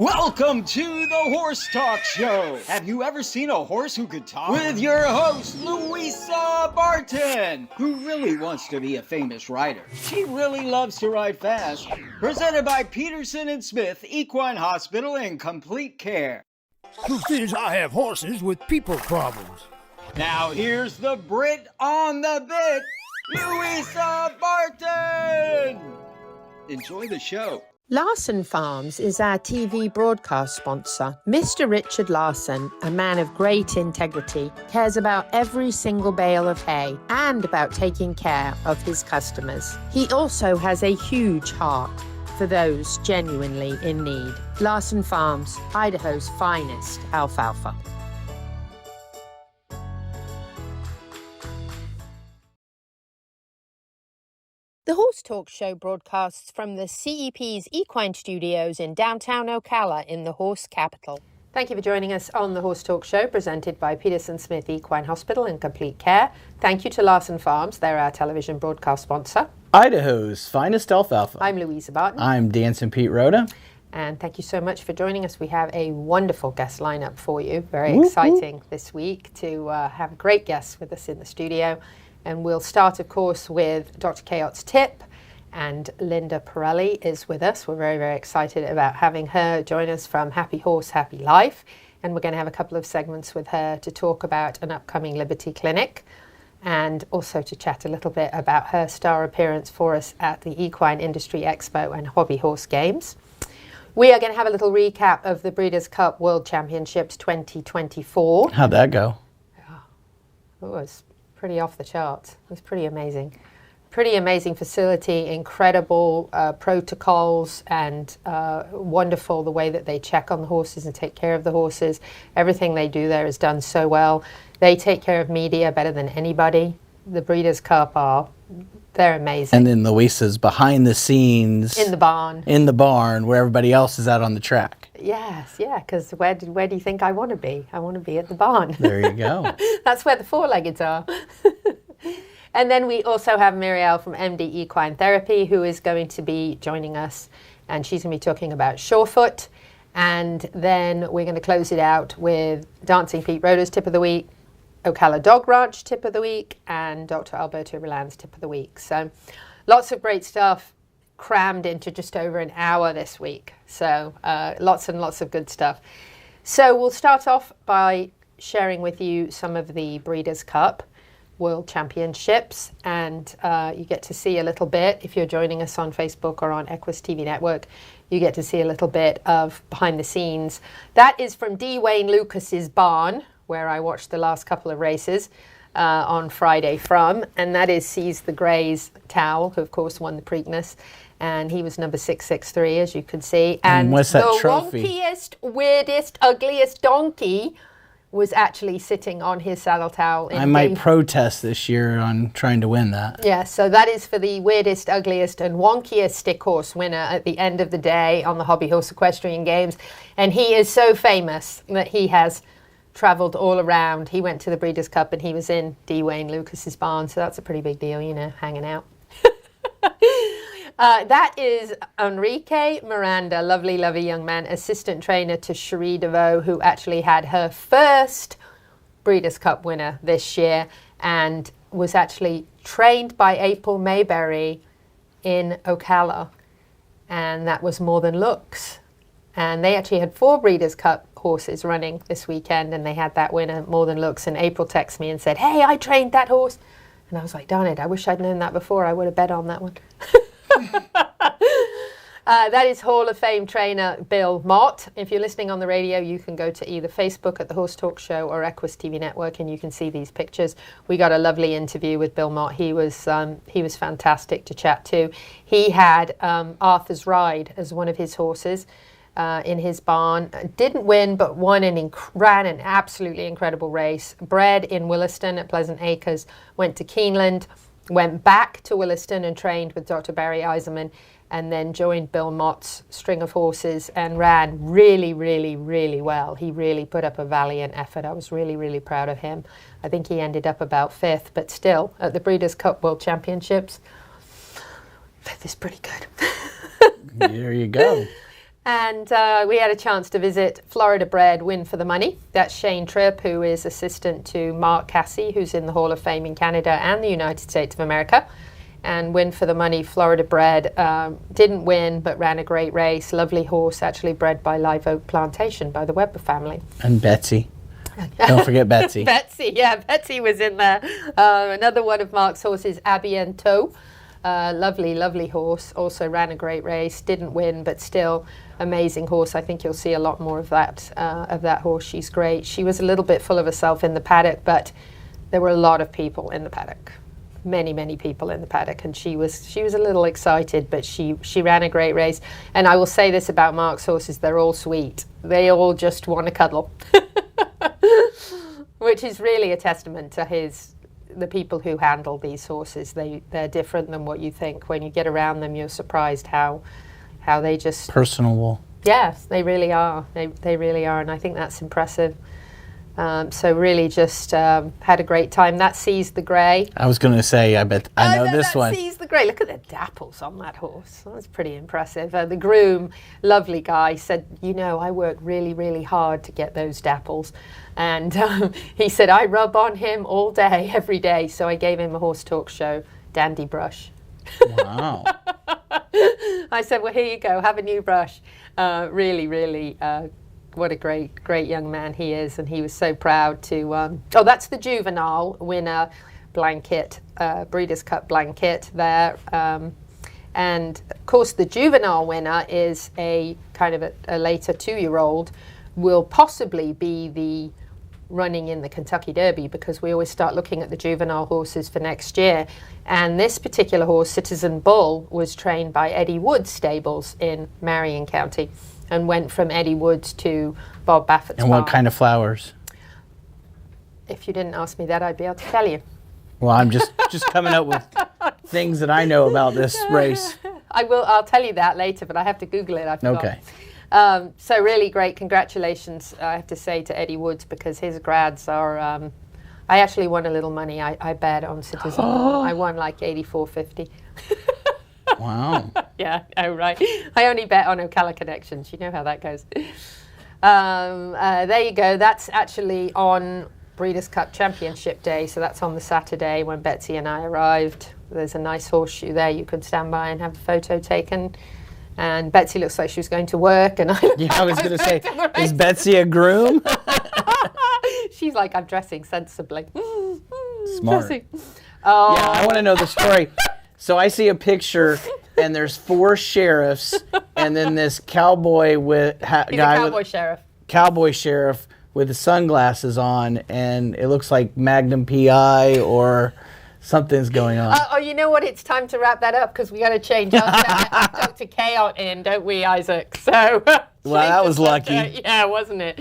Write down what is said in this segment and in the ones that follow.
Welcome to the Horse Talk Show. Have you ever seen a horse who could talk? With your host, Louisa Barton, who really wants to be a famous rider. She really loves to ride fast. Presented by Peterson and Smith Equine Hospital and Complete Care. Truth is, I have horses with people problems. Now here's the Brit on the bit, Louisa Barton. Enjoy the show. Larson Farms is our TV broadcast sponsor. Mr. Richard Larson, a man of great integrity, cares about every single bale of hay and about taking care of his customers. He also has a huge heart for those genuinely in need. Larson Farms, Idaho's finest alfalfa. The Horse Talk Show broadcasts from the CEP's Equine Studios in downtown Ocala in the horse capital. Thank you for joining us on the Horse Talk Show, presented by Peterson Smith Equine Hospital and Complete Care. Thank you to Larson Farms, they're our television broadcast sponsor. Idaho's finest alfalfa. I'm Louisa Barton. I'm Dancing Pete Rhoda. And thank you so much for joining us. We have a wonderful guest lineup for you. Very exciting this week to have great guests with us in the studio. And we'll start, of course, with Dr. Cayot's tip, and Linda Parelli is with us. We're very, very excited about having her join us from Happy Horse, Happy Life. And we're going to have a couple of segments with her to talk about an upcoming Liberty Clinic and also to chat a little bit about her star appearance for us at the Equine Industry Expo and Hobby Horse Games. We are going to have a little recap of the Breeders' Cup World Championships 2024. How'd that go? It was pretty off the charts. It was pretty amazing. Pretty amazing facility, incredible protocols, and wonderful the way that they check on the horses and take care of the horses. Everything they do there is done so well. They take care of media better than anybody. The Breeders' Cup they're amazing. And then Louisa's behind the scenes. In the barn. In the barn where everybody else is out on the track. Yes, yeah, because where do you think I want to be? I want to be at the barn. There you go. That's where the four-leggeds are. And then we also have Mireille from MD-equine Therapy, who is going to be joining us, and she's going to be talking about Surefoot. And then we're going to close it out with Dancing Pete Rhoda's Tip of the Week, Ocala Dog Ranch Tip of the Week, and Dr. Alberto Rullan's Tip of the Week. So lots of great stuff crammed into just over an hour this week. So lots and lots of good stuff. So we'll start off by sharing with you some of the Breeders' Cup World Championships, and you get to see a little bit, if you're joining us on Facebook or on Equus TV Network, you get to see a little bit of behind the scenes. That is from D. Wayne Lucas's barn, where I watched the last couple of races on Friday from, and that is Seize the Gray's Towel, who of course won the Preakness, and he was number 663, as you can see. And what's that the trophy? wonkiest, weirdest, ugliest donkey was actually sitting on his saddle towel. I might protest this year on trying to win that. Yeah, so that is for the weirdest, ugliest, and wonkiest stick horse winner at the end of the day on the Hobby Horse Equestrian Games. And he is so famous that he has travelled all around. He went to the Breeders' Cup and he was in D. Wayne Lucas's barn, so that's a pretty big deal, you know, hanging out. That is Enrique Miranda, lovely, lovely young man, assistant trainer to Cherie DeVoe, who actually had her first Breeders' Cup winner this year and was actually trained by April Mayberry in Ocala. And that was More Than Looks. And they actually had 4 Breeders' Cup horses running this weekend, and they had that winner, More Than Looks. And April texted me and said, "Hey, I trained that horse." And I was like, darn it, I wish I'd known that before. I would have bet on that one. That is Hall of Fame trainer Bill Mott. If you're listening on the radio, you can go to either Facebook at the Horse Talk Show or Equus TV Network, and you can see these pictures. We got a lovely interview with Bill Mott. He was fantastic to chat to. He had Arthur's Ride as one of his horses in his barn. Didn't win, but won and ran an absolutely incredible race. Bred in Williston at Pleasant Acres, went to Keeneland, went back to Williston and trained with Dr. Barry Eiserman, and then joined Bill Mott's string of horses and ran really, really, really well. He really put up a valiant effort. I was really, really proud of him. I think he ended up about 5th, but still, at the Breeders' Cup World Championships, 5th is pretty good. There you go. And we had a chance to visit Florida bred Win for the Money. That's Shane Tripp, who is assistant to Mark Cassie, who's in the Hall of Fame in Canada and the United States of America. And Win for the Money, Florida bred, didn't win, but ran a great race. Lovely horse, actually bred by Live Oak Plantation, by the Weber family. And Betsy. Don't forget Betsy. Betsy was in there. Another one of Mark's horses, Abiento. Lovely, lovely horse. Also ran a great race. Didn't win, but still amazing horse. I think you'll see a lot more of that horse. She's great. She was a little bit full of herself in the paddock, but there were a lot of people in the paddock. Many, many people in the paddock, and she was a little excited, but she ran a great race. And I will say this about Mark's horses: they're all sweet. They all just want to cuddle, which is really a testament to the people who handle these horses. They're different than what you think. When you get around them, you're surprised how they just personable. Yes, they really are. They really are, and I think that's impressive. So really just had a great time. That Sees the Grey. I was going to say, I bet I know this one. Sees the Grey. Look at the dapples on that horse. That's pretty impressive. The groom, lovely guy, said, I work really, really hard to get those dapples. And he said, I rub on him all day, every day. So I gave him a horse talk show, Dandy Brush. Wow. I said, well, here you go. Have a new brush. Really, really what a great young man he is, and he was so proud to. That's the juvenile winner blanket, Breeders' Cup blanket there, and of course the juvenile winner is a kind of a later 2-year-old, will possibly be the running in the Kentucky Derby, because we always start looking at the juvenile horses for next year. And this particular horse, Citizen Bull, was trained by Eddie Wood's stables in Marion County, and went from Eddie Woods to Bob Baffert's And farm. what kind of flowers? If you didn't ask me that, I'd be able to tell you. Well, I'm just coming up with things that I know about this race. I'll tell you that later, but I have to Google it. I forgot. Okay. So really great. Congratulations, I have to say, to Eddie Woods, because his grads are. I actually won a little money. I bet on Citizen Bull. I won like $84.50. Wow. Yeah, oh right. I only bet on Ocala Connections. You know how that goes. There you go. That's actually on Breeders' Cup Championship Day. So that's on the Saturday when Betsy and I arrived. There's a nice horseshoe there. You could stand by and have a photo taken. And Betsy looks like she was going to work. And I was going to say, is Betsy a groom? She's like, I'm dressing sensibly. Smart. Dressing. Oh. Yeah, I want to know the story. So I see a picture, and there's 4 sheriffs, and then this cowboy cowboy sheriff with the sunglasses on, and it looks like Magnum PI or something's going on. You know what? It's time to wrap that up, because we got to change our Dr. Cayot in, don't we, Isaac? So. Well, that was lucky. Yeah, wasn't it?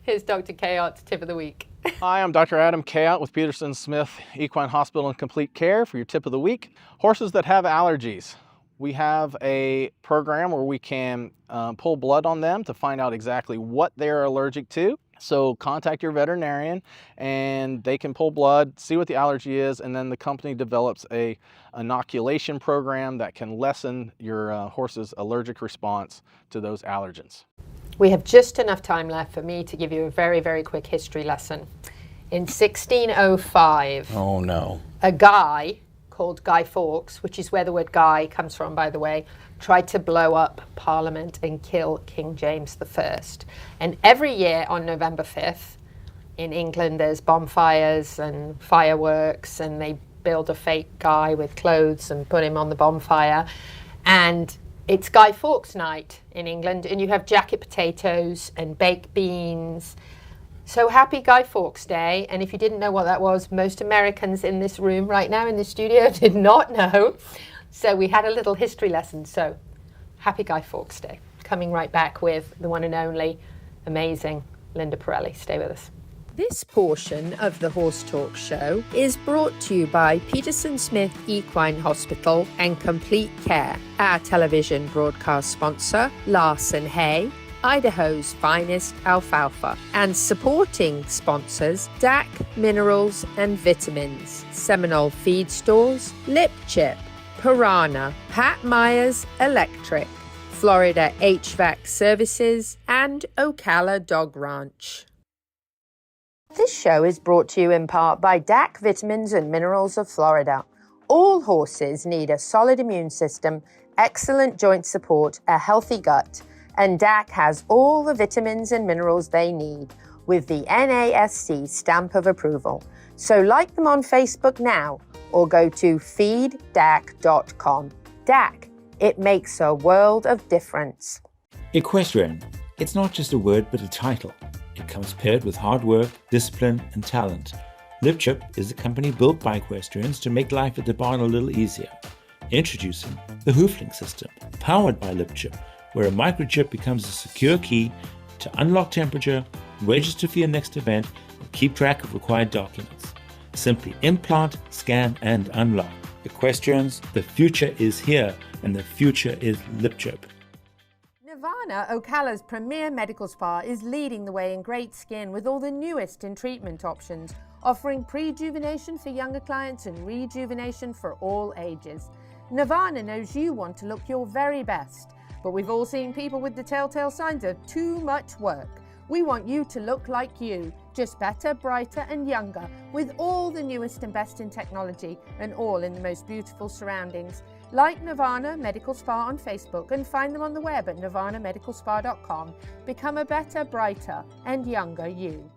Here's Dr. Cayot's tip of the week. Hi, I'm Dr. Adam Cayot with Peterson Smith Equine Hospital and Complete Care for your tip of the week. Horses that have allergies. We have a program where we can pull blood on them to find out exactly what they're allergic to. So contact your veterinarian and they can pull blood, see what the allergy is, and then the company develops a inoculation program that can lessen your horse's allergic response to those allergens. We have just enough time left for me to give you a very, very quick history lesson. In 1605, Oh, no. a guy called Guy Fawkes, which is where the word guy comes from, by the way, tried to blow up Parliament and kill King James I. And every year on November 5th, in England, there's bonfires and fireworks, and they build a fake guy with clothes and put him on the bonfire. And it's Guy Fawkes night in England, and you have jacket potatoes and baked beans. So happy Guy Fawkes Day. And if you didn't know what that was, most Americans in this room right now in the studio did not know. So we had a little history lesson. So happy Guy Fawkes Day. Coming right back with the one and only amazing Linda Parelli. Stay with us. This portion of the Horse Talk Show is brought to you by Peterson Smith Equine Hospital and Complete Care. Our television broadcast sponsor, Larson Hay, Idaho's finest alfalfa, and supporting sponsors, DAC Minerals and Vitamins, Seminole Feed Stores, Lip Chip, Piranha, Pat Myers Electric, Florida HVAC Services, and Ocala Dog Ranch. This show is brought to you in part by DAC Vitamins and Minerals of Florida. All horses need a solid immune system, excellent joint support, a healthy gut, and DAC has all the vitamins and minerals they need with the NASC stamp of approval. So like them on Facebook now or go to feeddac.com. DAC, it makes a world of difference. Equestrian. It's not just a word but a title. It comes paired with hard work, discipline, and talent. LipChip is a company built by equestrians to make life at the barn a little easier. Introducing the Hooflink system, powered by LipChip, where a microchip becomes a secure key to unlock temperature, register for your next event, and keep track of required documents. Simply implant, scan, and unlock. Equestrians, the future is here, and the future is LipChip. Nirvana, Ocala's premier medical spa, is leading the way in great skin with all the newest in treatment options, offering prejuvenation for younger clients and rejuvenation for all ages. Nirvana knows you want to look your very best, but we've all seen people with the telltale signs of too much work. We want you to look like you, just better, brighter and younger, with all the newest and best in technology and all in the most beautiful surroundings. Like Nirvana Medical Spa on Facebook and find them on the web at nirvanamedicalspa.com. Become a better, brighter and younger you.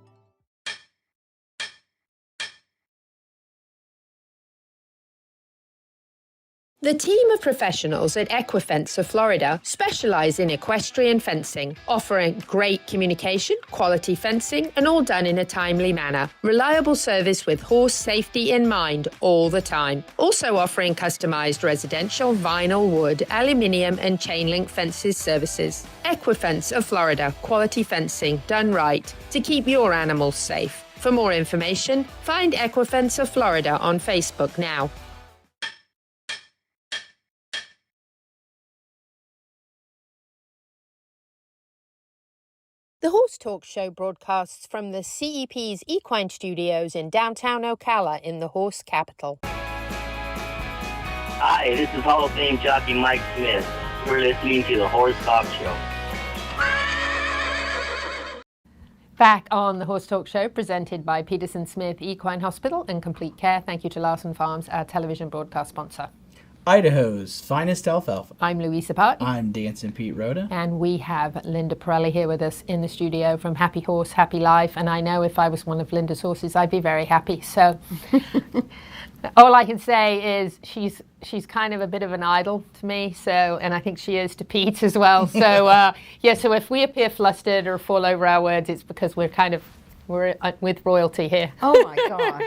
The team of professionals at Equifence of Florida specialize in equestrian fencing, offering great communication, quality fencing, and all done in a timely manner. Reliable service with horse safety in mind all the time. Also offering customized residential, vinyl, wood, aluminium, and chain link fences services. Equifence of Florida, quality fencing done right to keep your animals safe. For more information, find Equifence of Florida on Facebook now. The Horse Talk Show broadcasts from the CEP's Equine Studios in downtown Ocala in the horse capital. Hi, this is Hall of Fame jockey Mike Smith. You're listening to the Horse Talk Show. Back on the Horse Talk Show, presented by Peterson Smith Equine Hospital and Complete Care. Thank you to Larson Farms, our television broadcast sponsor. Idaho's finest alfalfa. I'm Louisa Park. I'm Dancing Pete Rhoda. And we have Linda Parelli here with us in the studio from Happy Horse, Happy Life. And I know if I was one of Linda's horses, I'd be very happy. So all I can say is she's kind of a bit of an idol to me. So, and I think she is to Pete as well. So so if we appear flustered or fall over our words, it's because we're with royalty here. Oh my God.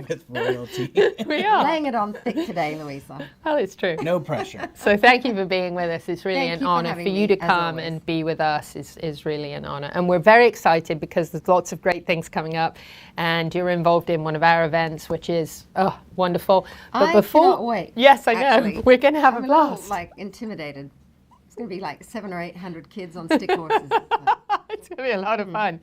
With royalty. We are. Laying it on thick today, Louisa. Well, it's true. No pressure. So thank you for being with us. It's really Thank an you for honor having for me, you to as come always. and be with us is really an honor. And we're very excited because there's lots of great things coming up and you're involved in one of our events, which is wonderful. But I cannot wait. Yes, I know. Actually. We're going to have I'm a little, blast. intimidated. It's going to be like 700 or 800 kids on stick horses. It's going to be a lot of fun.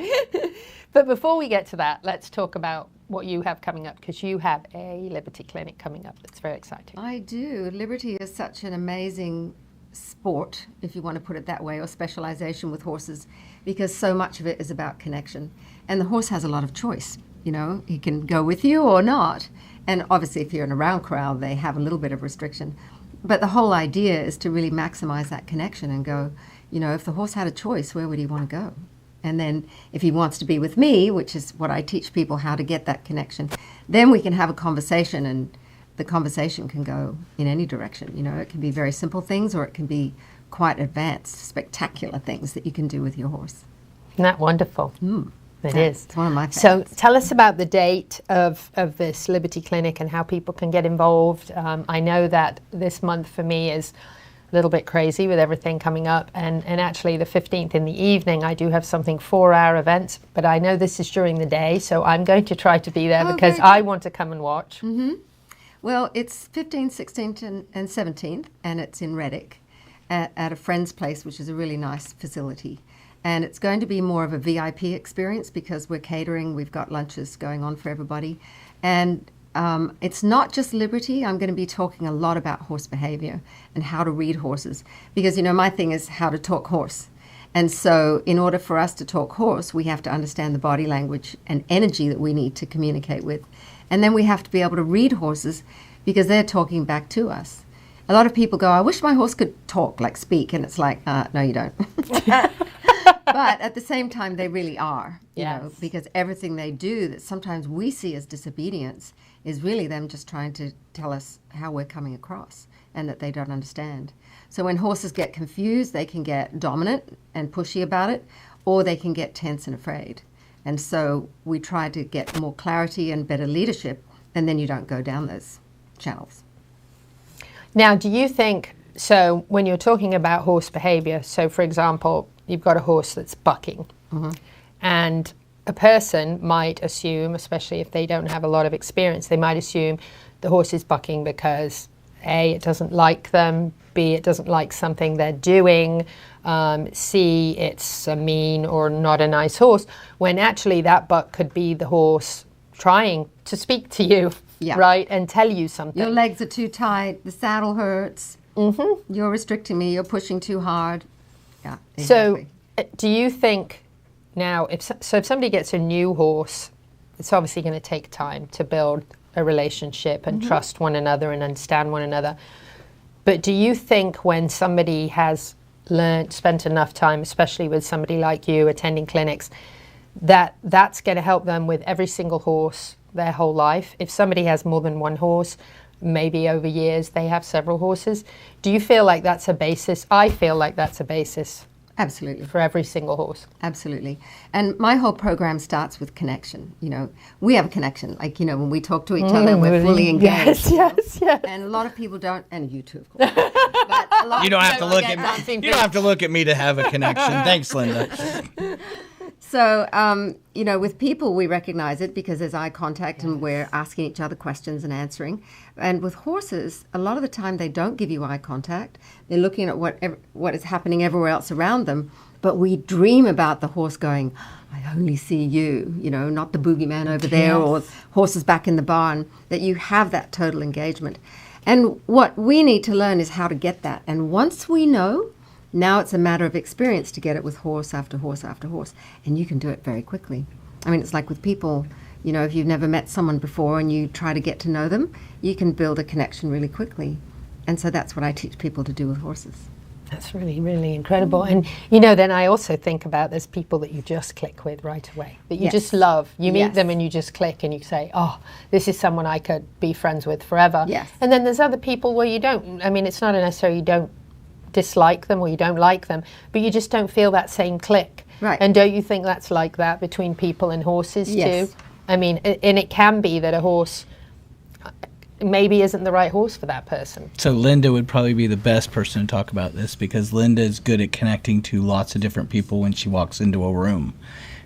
But before we get to that, let's talk about what you have coming up, because you have a Liberty Clinic coming up that's very exciting. I do. Liberty is such an amazing sport, if you want to put it that way, or specialization with horses, because so much of it is about connection. And the horse has a lot of choice. You know, he can go with you or not. And obviously, if you're in a round crowd, they have a little bit of restriction. But the whole idea is to really maximize that connection and go, you know, if the horse had a choice, where would he want to go? And then if he wants to be with me, which is what I teach people how to get that connection, then we can have a conversation, and the conversation can go in any direction. You know, it can be very simple things or it can be quite advanced, spectacular things that you can do with your horse. Isn't that wonderful? It is. It's one of my So favorites. tell us about the date of this Liberty Clinic and how people can get involved. I know that this month for me is a little bit crazy with everything coming up, and actually the 15th in the evening I do have something 4-hour events, but I know this is during the day, so I'm going to try to be there because I want to come and watch. Well, it's 15th, 16th, and 17th, and it's in Reddick at a friend's place, which is a really nice facility. And it's going to be more of a VIP experience because we're catering. We've got lunches going on for everybody. And it's not just liberty. I'm going to be talking a lot about horse behavior and how to read horses, because, my thing is how to talk horse. And so in order for us to talk horse, we have to understand the body language and energy that we need to communicate with. And then we have to be able to read horses because they're talking back to us. A lot of people go, I wish my horse could talk, like speak. And it's like, no, you don't. But at the same time, they really are, you know, because everything they do that sometimes we see as disobedience is really them just trying to tell us how we're coming across and that they don't understand. So when horses get confused, they can get dominant and pushy about it, or they can get tense and afraid. And so we try to get more clarity and better leadership, and then you don't go down those channels. Now, do you think, so when you're talking about horse behavior, so for example, you've got a horse that's bucking, and a person might assume, especially if they don't have a lot of experience, they might assume the horse is bucking because A, it doesn't like them, B, it doesn't like something they're doing, C, it's a mean or not a nice horse, when actually that buck could be the horse trying to speak to you, right, and tell you something. Your legs are too tight, the saddle hurts, you're restricting me, you're pushing too hard. Yeah, exactly. So do you think now, if somebody gets a new horse, it's obviously going to take time to build a relationship and trust one another and understand one another. But do you think when somebody has spent enough time, especially with somebody like you attending clinics, that's going to help them with every single horse their whole life? If somebody has more than one horse, maybe over years they have several horses, do you feel like that's a basis? I feel like that's a basis. Absolutely. For every single horse. Absolutely. And my whole program starts with connection. We have a connection. Like, when we talk to each other, we're fully engaged. Yes. And a lot of people don't, and you too, of course. But a lot You don't of have to people look get at dancing me. You don't have to look at me to have a connection. Thanks, Linda. So, with people, we recognize it because there's eye contact and we're asking each other questions and answering. And with horses, a lot of the time they don't give you eye contact. They're looking at what is happening everywhere else around them. But we dream about the horse going, I only see you, not the boogeyman over there or horses back in the barn, that you have that total engagement. And what we need to learn is how to get that. And once we know, now it's a matter of experience to get it with horse after horse after horse. And you can do it very quickly. I mean, it's like with people, if you've never met someone before and you try to get to know them, you can build a connection really quickly. And so that's what I teach people to do with horses. That's really, really incredible. And, then I also think about there's people that you just click with right away, that you just love. You meet them and you just click and you say, oh, this is someone I could be friends with forever. Yes. And then there's other people where you don't. I mean, it's not necessarily you don't dislike them or you don't like them, but you just don't feel that same click. Right. And don't you think that's like that between people and horses Yes. too? I mean, and it can be that a horse maybe isn't the right horse for that person. So Linda would probably be the best person to talk about this because Linda is good at connecting to lots of different people when she walks into a room.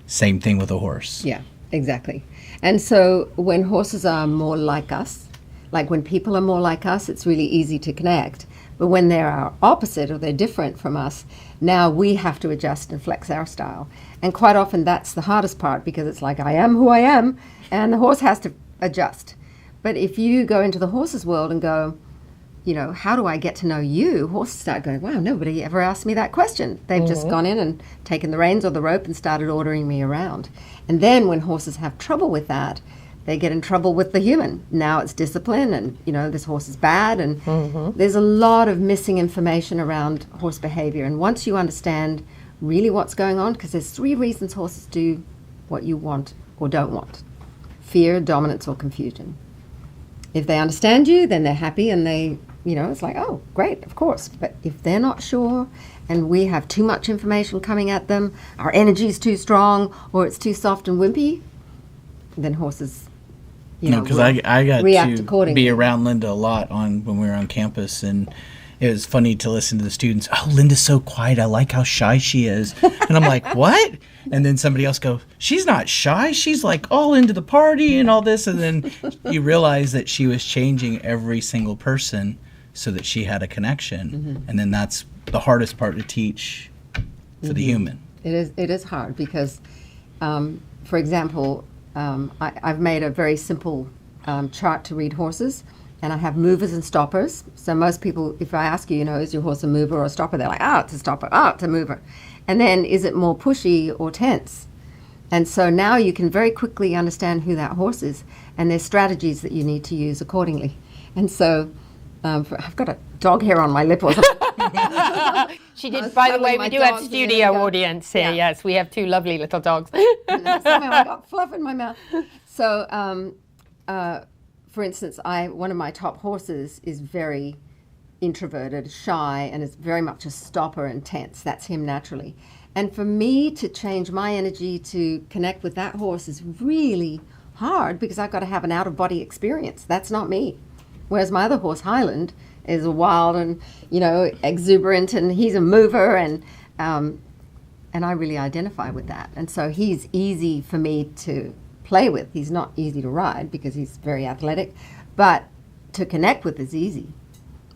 Same thing with a horse. Yeah, exactly. And so when horses are more like us, like when people are more like us, it's really easy to connect. But when they're our opposite or they're different from us, now we have to adjust and flex our style. And quite often that's the hardest part because it's like, I am who I am, and the horse has to adjust. But if you go into the horse's world and go, how do I get to know you? Horses start going, wow, nobody ever asked me that question. They've just gone in and taken the reins or the rope and started ordering me around. And then when horses have trouble with that, they get in trouble with the human. Now it's discipline and, this horse is bad. And there's a lot of missing information around horse behavior. And once you understand really what's going on, because there's 3 reasons horses do what you want or don't want: fear, dominance, or confusion. If they understand you, then they're happy and they, it's like, oh, great, of course. But if they're not sure and we have too much information coming at them, our energy's too strong or it's too soft and wimpy, then horses, because I got react to accordingly. be around Linda a lot when we were on campus, and it was funny to listen to the students. Oh, Linda's so quiet. I like how shy she is. And I'm like, what? And then somebody else goes, she's not shy. She's like all into the party and all this. And then you realize that she was changing every single person so that she had a connection. And then that's the hardest part to teach for the human. It is hard because, for example, I've made a very simple chart to read horses, and I have movers and stoppers. So most people, if I ask you, is your horse a mover or a stopper, they're like, it's a stopper, it's a mover. And then, is it more pushy or tense? And so now you can very quickly understand who that horse is, and there's strategies that you need to use accordingly. And so I've got a dog hair on my lip or something. She did, by the way, we do have studio audience here. Yeah. Yes, we have 2 lovely little dogs. Somehow I got fluff in my mouth. So, for instance, one of my top horses is very introverted, shy, and is very much a stopper and tense. That's him naturally. And for me to change my energy to connect with that horse is really hard because I've got to have an out-of-body experience. That's not me. Whereas my other horse, Highland, is a wild and, exuberant, and he's a mover, and I really identify with that. And so he's easy for me to play with. He's not easy to ride because he's very athletic, but to connect with is easy.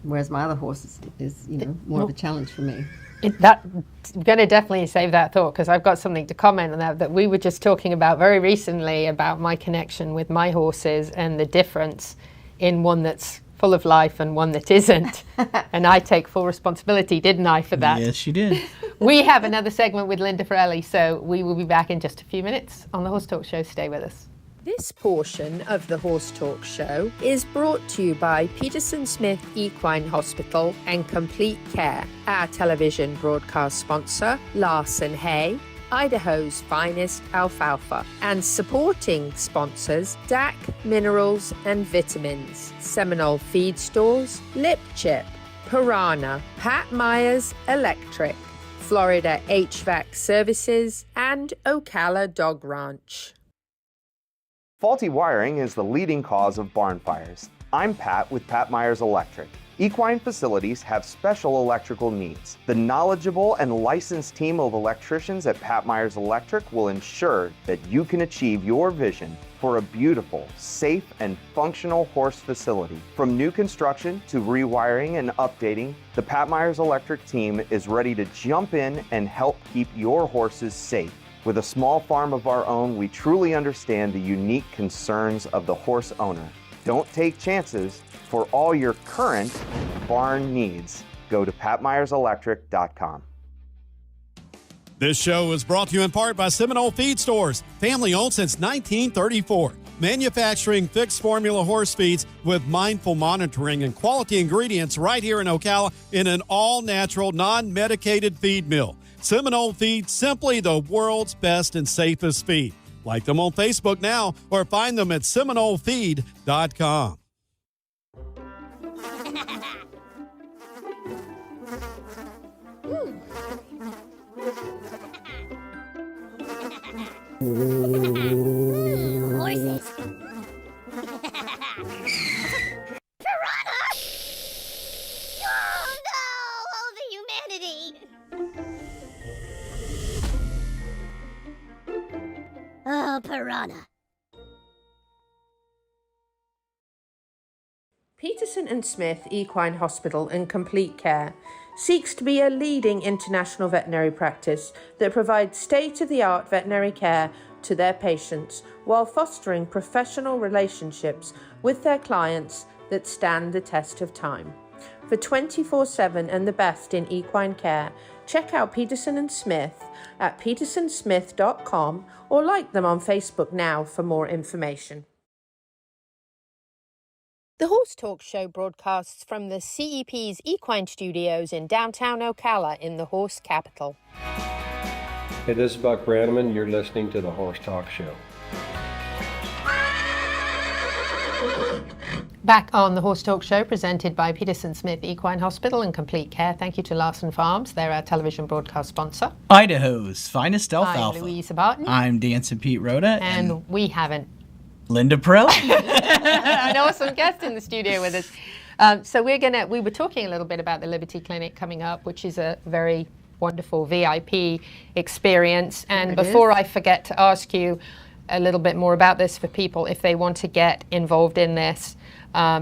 Whereas my other horse is more of a challenge for me. I'm going to definitely save that thought because I've got something to comment on that we were just talking about very recently about my connection with my horses and the difference in one that's full of life and one that isn't. And I take full responsibility, didn't I, for that? Yes, you did. We have another segment with Linda Parelli, so we will be back in just a few minutes on the Horse Talk Show. Stay with us. This portion of the Horse Talk Show is brought to you by Peterson Smith Equine Hospital and Complete Care, our television broadcast sponsor, Larson Hay, Idaho's finest alfalfa, and supporting sponsors DAC Minerals and Vitamins, Seminole Feed Stores, Lip Chip, Piranha, Pat Myers Electric, Florida HVAC Services, and Ocala Dog Ranch. Faulty wiring is the leading cause of barn fires. I'm Pat with Pat Myers Electric. Equine facilities have special electrical needs. The knowledgeable and licensed team of electricians at Pat Myers Electric will ensure that you can achieve your vision for a beautiful, safe, and functional horse facility. From new construction to rewiring and updating, the Pat Myers Electric team is ready to jump in and help keep your horses safe. With a small farm of our own, we truly understand the unique concerns of the horse owner. Don't take chances. For all your current barn needs, go to patmyerselectric.com. This show is brought to you in part by Seminole Feed Stores, family owned since 1934. Manufacturing fixed formula horse feeds with mindful monitoring and quality ingredients right here in Ocala in an all-natural, non-medicated feed mill. Seminole Feed, simply the world's best and safest feed. Like them on Facebook now or find them at SeminoleFeed.com. Horses. Piranha! Oh no! Oh, the humanity! Oh, piranha. Peterson and Smith Equine Hospital and Complete Care seeks to be a leading international veterinary practice that provides state-of-the-art veterinary care to their patients while fostering professional relationships with their clients that stand the test of time. For 24/7 and the best in equine care, check out Peterson and Smith at petersonsmith.com or like them on Facebook now for more information. The Horse Talk Show broadcasts from the CEP's Equine Studios in downtown Ocala in the horse capital. Hey, this is Buck Brannaman. You're listening to the Horse Talk Show. Back on the Horse Talk Show, presented by Peterson Smith Equine Hospital and Complete Care. Thank you to Larson Farms. They're our television broadcast sponsor. Idaho's finest alfalfa. I'm Louisa Barton. I'm Dancing Pete Rhoda. And we haven't. Linda Parelli. An awesome guest in the studio with us. So we were talking a little bit about the Liberty Clinic coming up, which is a very wonderful VIP experience. And before I forget to ask you a little bit more about this for people, if they want to get involved in this,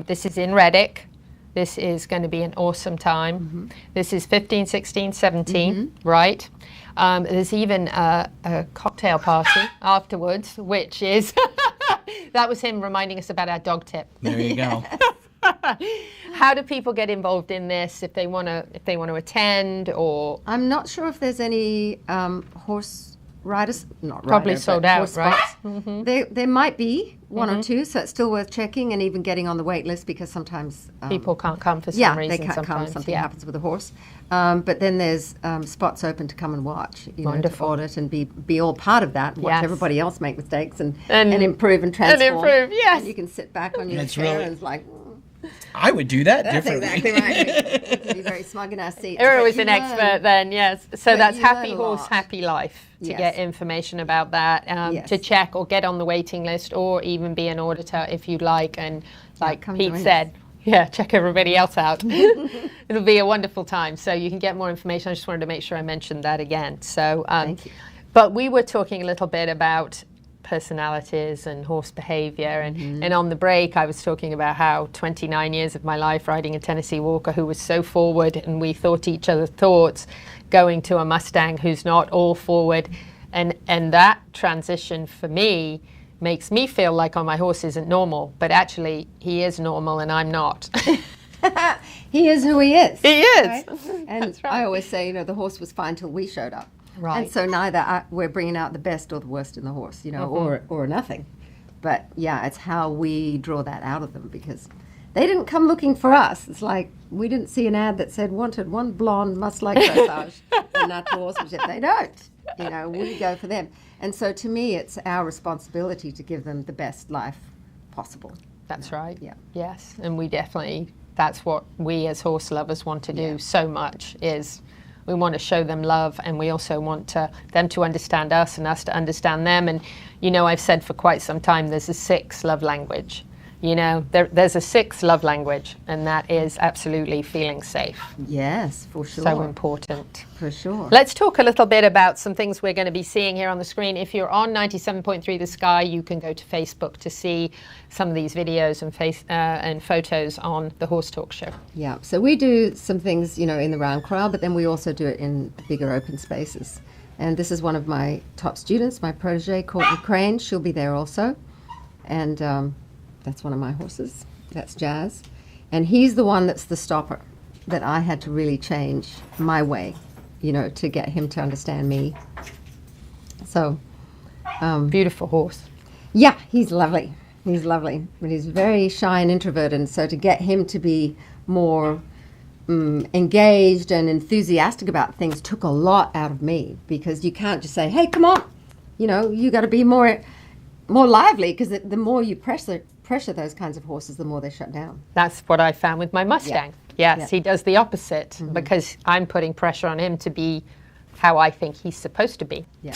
this is in Reddick. This is going to be an awesome time. Mm-hmm. This is 15, 16, 17, right? There's even a cocktail party afterwards, which is That was him reminding us about our dog tip. There you go. How do people get involved in this if they want to attend? Or I'm not sure if there's any horse riders, not probably rider, sold but out, horse right? spots. There might be one or two, so it's still worth checking and even getting on the wait list, because sometimes people can't come for some reason. they can't come. Sometimes, Something happens with a horse. But then there's spots open to come and watch, Wonderful. to audit and be all part of that. Watch Yes. everybody else make mistakes and improve and transform. And improve, yes. And you can sit back on your That's chair really- and it's like, I would do that that's differently. exactly right. Be very smug in our seats. You're but always you an learn. expert then, yes. So But that's you learn Happy a Horse, lot. Happy Life to Yes. get information about that, Yes. to check or get on the waiting list, or even be an auditor if you'd like. And like come Pete join said, check everybody else out. It'll be a wonderful time. So you can get more information. I just wanted to make sure I mentioned that again. So, Thank you. But we were talking a little bit about personalities and horse behavior, and on the break I was talking about how 29 years of my life riding a Tennessee Walker who was so forward, and we thought each other's thoughts, going to a Mustang who's not all forward, and that transition for me makes me feel like, oh, my horse isn't normal, but actually he is normal and I'm not. He is who he is. He is. Right? And That's right. I always say, the horse was fine till we showed up. Right. And so neither we're bringing out the best or the worst in the horse, or nothing. But yeah, it's how we draw that out of them, because they didn't come looking for us. It's like we didn't see an ad that said wanted one blonde must-like dressage and natural horsemanship. They don't. We go for them. And so to me, it's our responsibility to give them the best life possible. That's right. Yeah. Yes, and we definitely, that's what we as horse lovers want to do Yeah. so much, is we want to show them love, and we also want them to understand us and us to understand them. And, I've said for quite some time, there's a sixth love language. There's a sixth love language, and that is absolutely feeling safe. Yes, for sure. So important. For sure. Let's talk a little bit about some things we're going to be seeing here on the screen. If you're on 97.3 The Sky, you can go to Facebook to see some of these videos and photos on the Horse Talk Show. Yeah, so we do some things, in the round crowd, but then we also do it in bigger open spaces. And this is one of my top students, my protege, Courtney Crane. She'll be there also. And that's one of my horses. That's Jazz. And he's the one that's the stopper that I had to really change my way, to get him to understand me. So. Beautiful horse. Yeah, he's lovely. He's lovely. But he's very shy and introverted. And so to get him to be more engaged and enthusiastic about things took a lot out of me, because you can't just say, hey, come on. You got to be more lively, because the more you pressure those kinds of horses, the more they shut down. That's what I found with my Mustang. Yeah. Yes, he does the opposite, because I'm putting pressure on him to be how I think he's supposed to be. Yeah,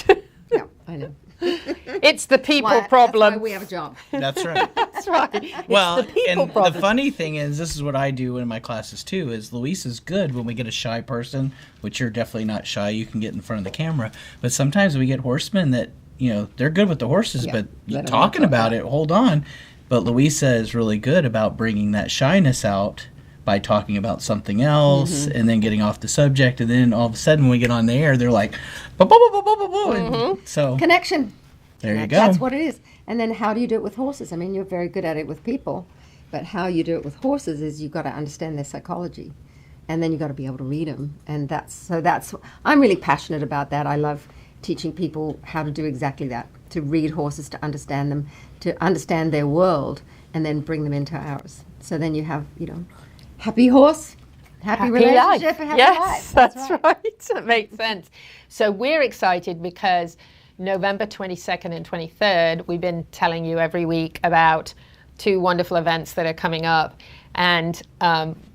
yeah, I know. It's the people That's problem. why we have a job. That's right. That's right. Well, it's the people and problem. the funny thing is, this is what I do in my classes too, is Louisa's good when we get a shy person, which you're definitely not shy, you can get in front of the camera, but sometimes we get horsemen that, they're good with the horses, but talking about it, hold on. But Louisa is really good about bringing that shyness out by talking about something else and then getting off the subject, and then all of a sudden when we get on the air, they're like, "Bo, bo, bo, bo, bo, bo," and so Connection. there you go. That's what it is. And then how do you do it with horses? I mean, you're very good at it with people, but how you do it with horses is you've got to understand their psychology, and then you've got to be able to read them. And that's I'm really passionate about that. I love teaching people how to do exactly that, to read horses, to understand them, to understand their world, and then bring them into ours. So then you have, happy horse, happy relationship, life. and happy yes, life. That's right. That makes sense. So we're excited because November 22nd and 23rd, we've been telling you every week about two wonderful events that are coming up. And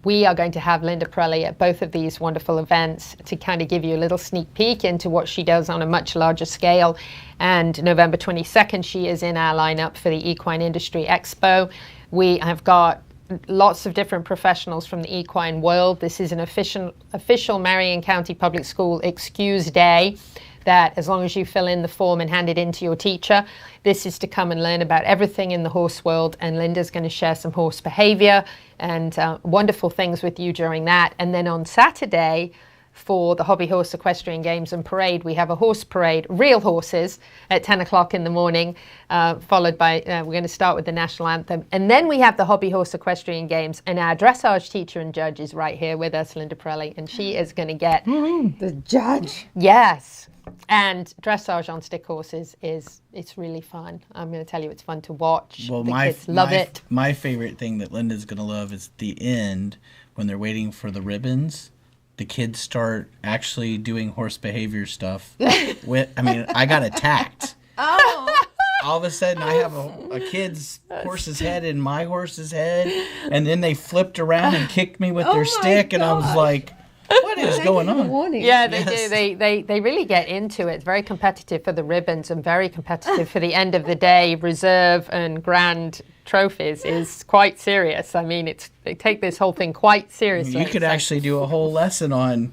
we are going to have Linda Parelli at both of these wonderful events to kind of give you a little sneak peek into what she does on a much larger scale. And November 22nd, she is in our lineup for the Equine Industry Expo. We have got lots of different professionals from the equine world. This is an official Marion County Public School excuse day, that as long as you fill in the form and hand it in to your teacher, this is to come and learn about everything in the horse world. And Linda's going to share some horse behavior and wonderful things with you during that. And then on Saturday, for the Hobby Horse Equestrian Games and Parade. We have a horse parade, real horses, at 10 o'clock in the morning, followed by, we're going to start with the national anthem. And then we have the Hobby Horse Equestrian Games, and our dressage teacher and judge is right here with us, Linda Parelli, and she is going to get... The judge. Yes. And dressage on stick horses it's really fun. I'm going to tell you, it's fun to watch. Well, the kids love it. My favorite thing that Linda's going to love is the end, when they're waiting for the ribbons. The kids start actually doing horse behavior stuff. I got attacked. Oh. All of a sudden, I have a kid's horse's head in my horse's head, and then they flipped around and kicked me with their stick, and I was like, what is going on? Yeah, they do. They really get into it. It's very competitive for the ribbons and very competitive for the end of the day. Reserve and grand trophies is quite serious. I mean, they take this whole thing quite seriously. You could actually do a whole lesson on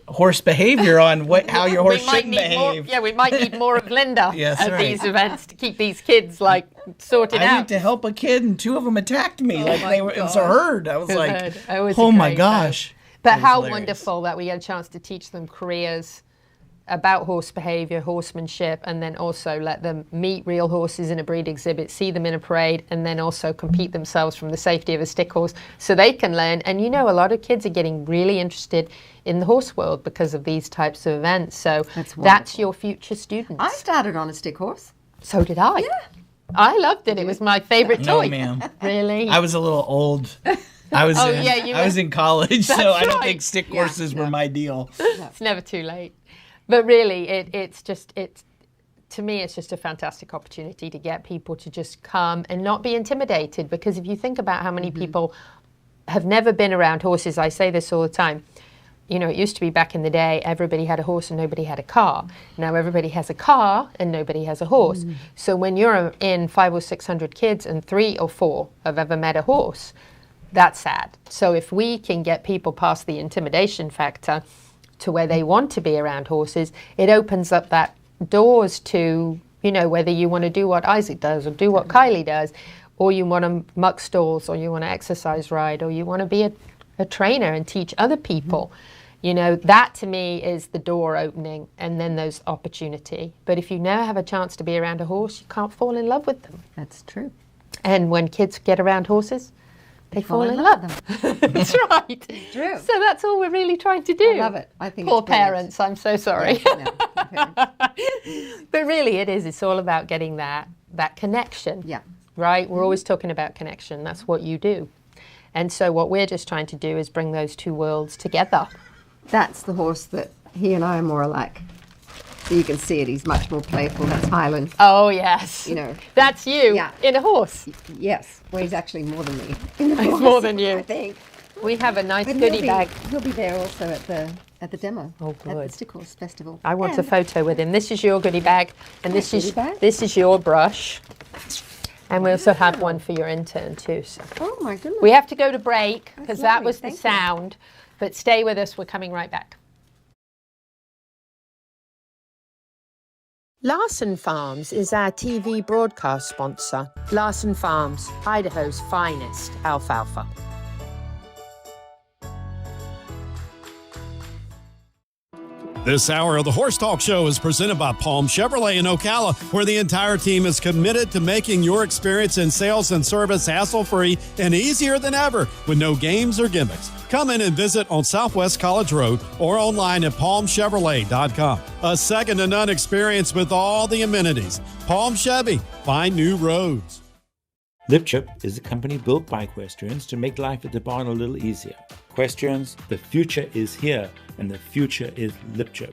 horse behavior, on how your horse should behave. We might need more of Linda at these events to keep these kids sorted out. I need to help a kid, and two of them attacked me. It was a herd. I was like, was oh my gosh. But how hilarious. Wonderful that we had a chance to teach them careers about horse behavior, horsemanship, and then also let them meet real horses in a breed exhibit, see them in a parade, and then also compete themselves from the safety of a stick horse so they can learn. And a lot of kids are getting really interested in the horse world because of these types of events. So that's your future students. I started on a stick horse. So did I. Yeah. I loved it. It was my favorite toy. No, ma'am. Really? I was a little old. I was in college, so I don't think stick horses were my deal. It's never too late. But really, to me, it's just a fantastic opportunity to get people to just come and not be intimidated. Because if you think about how many people have never been around horses, I say this all the time. It used to be back in the day, everybody had a horse and nobody had a car. Now everybody has a car and nobody has a horse. So when you're in 500 or 600 kids and 3 or 4 have ever met a horse, that's sad. So if we can get people past the intimidation factor to where they want to be around horses, it opens up that doors to, whether you want to do what Isaac does or do what Kylie does, or you want to muck stalls, or you want to exercise ride, or you want to be a trainer and teach other people. That to me is the door opening, and then there's opportunity. But if you never have a chance to be around a horse, you can't fall in love with them. That's true. And when kids get around horses, they fall in love with them. That's right. True. So that's all we're really trying to do. I love it. I think Poor it's brilliant. parents, I'm so sorry. But really it is. It's all about getting that connection. Yeah. Right? We're always talking about connection. That's what you do. And so what we're just trying to do is bring those two worlds together. That's the horse that he and I are more alike. So you can see it. He's much more playful. That's Highland. Oh, yes. That's you in a horse. Yes. Well, he's actually more than me. He's more than you. I think. We have a nice goodie bag. He'll be there also at the demo. Oh, good. At the Stick Horse Festival. I want a photo with him. This is your goodie bag, and this is your brush. And we also have one for your intern too. So. Oh my goodness. We have to go to break because that was the Thank sound. But stay with us. We're coming right back. Larson Farms is our TV broadcast sponsor. Larson Farms, Idaho's finest alfalfa. This hour of the Horse Talk Show is presented by Palm Chevrolet in Ocala, where the entire team is committed to making your experience in sales and service hassle-free and easier than ever with no games or gimmicks. Come in and visit on Southwest College Road or online at palmchevrolet.com. A second-to-none experience with all the amenities. Palm Chevy, find new roads. LipChip is a company built by equestrians to make life at the barn a little easier. Equestrians, the future is here, and the future is LipChip.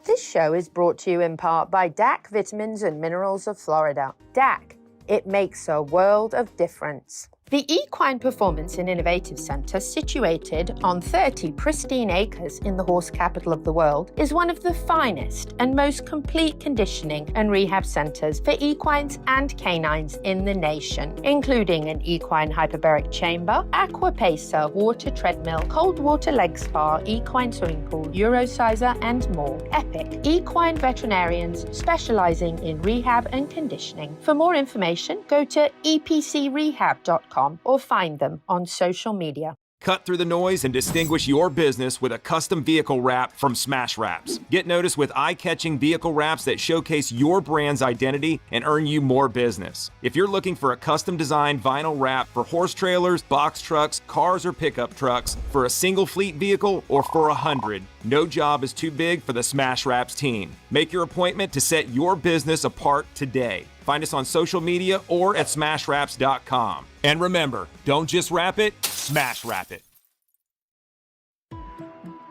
This show is brought to you in part by DAC Vitamins and Minerals of Florida. DAC, it makes a world of difference. The Equine Performance Innovative Center, situated on 30 pristine acres in the horse capital of the world, is one of the finest and most complete conditioning and rehab centers for equines and canines in the nation, including an equine hyperbaric chamber, aqua pacer, water treadmill, cold water leg spa, equine swimming pool, Eurosizer, and more. Epic equine veterinarians specializing in rehab and conditioning. For more information, go to epcrehab.com or find them on social media. Cut through the noise and distinguish your business with a custom vehicle wrap from Smash Wraps. Get noticed with eye-catching vehicle wraps that showcase your brand's identity and earn you more business. If you're looking for a custom designed vinyl wrap for horse trailers, box trucks, cars, or pickup trucks, for a single fleet vehicle, or for 100, no job is too big for the Smash Wraps team. Make your appointment to set your business apart today. Find us on social media or at smashwraps.com. And remember, don't just wrap it, smash wrap it.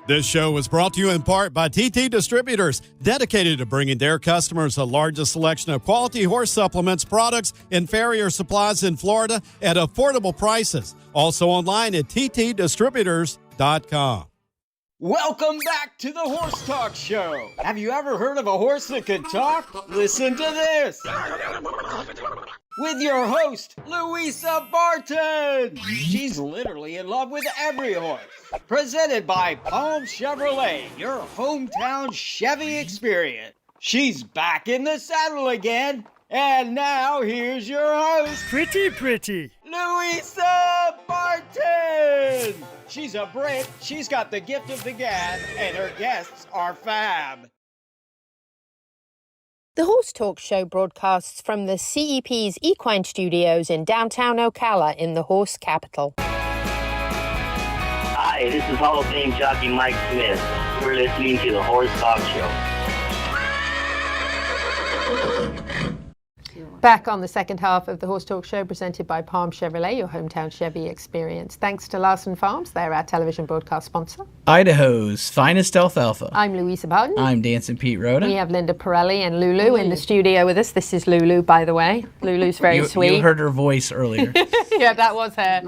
This show was brought to you in part by TT Distributors, dedicated to bringing their customers the largest selection of quality horse supplements, products, and farrier supplies in Florida at affordable prices. Also online at ttdistributors.com. Welcome back to the Horse Talk Show. Have you ever heard of a horse that can talk? Listen to this. With your host, Louisa Barton. She's literally in love with every horse. Presented by Palm Chevrolet, your hometown Chevy experience. She's back in the saddle again. And now here's your host, Pretty. Louisa Barton. She's a Brit, she's got the gift of the gab, and her guests are fab. The Horse Talk Show broadcasts from the CEP's Equine Studios in downtown Ocala in the horse capital. Hi, this is Hall of Fame jockey Mike Smith. We're listening to the Horse Talk Show. Back on the second half of the Horse Talk Show, presented by Palm Chevrolet, your hometown Chevy experience. Thanks to Larson Farms, they're our television broadcast sponsor. Idaho's finest alfalfa. I'm Louisa Barton. I'm Dancing Pete Rhoda. We have Linda Parelli and Lulu in the studio with us. This is Lulu, by the way. Lulu's very sweet. You heard her voice earlier. Yeah, that was her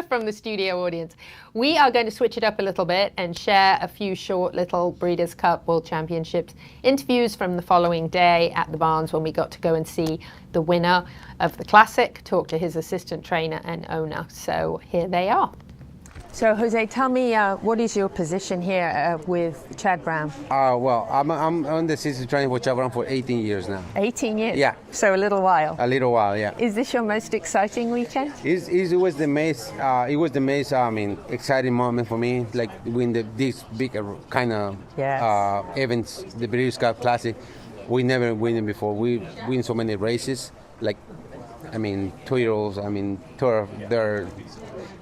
from the studio audience. We are going to switch it up a little bit and share a few short little Breeders' Cup World Championships interviews from the following day at the barns when we got to go and see the winner of the Classic, talk to his assistant trainer and owner. So here they are. So Jose, tell me, what is your position here with Chad Brown? Well, I'm on the season training for Chad Brown for 18 years now. 18 years? Yeah. So a little while? A little while, yeah. Is this your most exciting weekend? It was the most, exciting moment for me, like when these big kind of events, the Breeders' Cup Classic. We never win them before. We win so many races, 2-year-olds,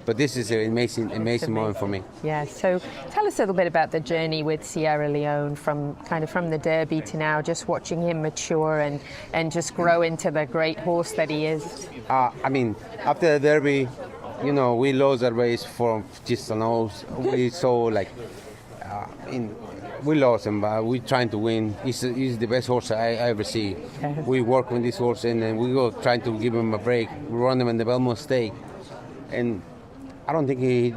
but this is an amazing moment for me. Yeah, so tell us a little bit about the journey with Sierra Leone from the Derby to now, just watching him mature and just grow into the great horse that he is. After the Derby, we lost a race from just a nose. We saw we lost him, but we're trying to win. He's the best horse I ever see. We work with this horse, and then we go trying to give him a break. We run him in the Belmont Stake, and I don't think he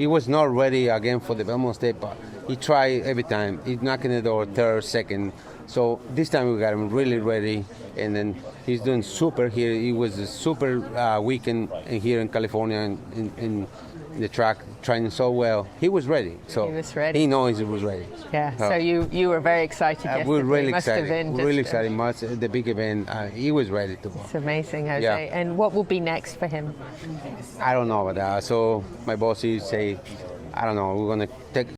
was not ready again for the Belmont Stake, but he tried every time. He's knocking the door third, second. So this time we got him really ready, and then he's doing super here. He was a super weekend here in California in the track, training so well. He was ready. So he was ready. He knows he was ready. Yeah. So you were very excited yesterday. We're really excited. We're really excited. Much the big event. He was ready to go. It's amazing, Jose. Yeah. And what will be next for him? I don't know about that. So my bosses say, I don't know. We're gonna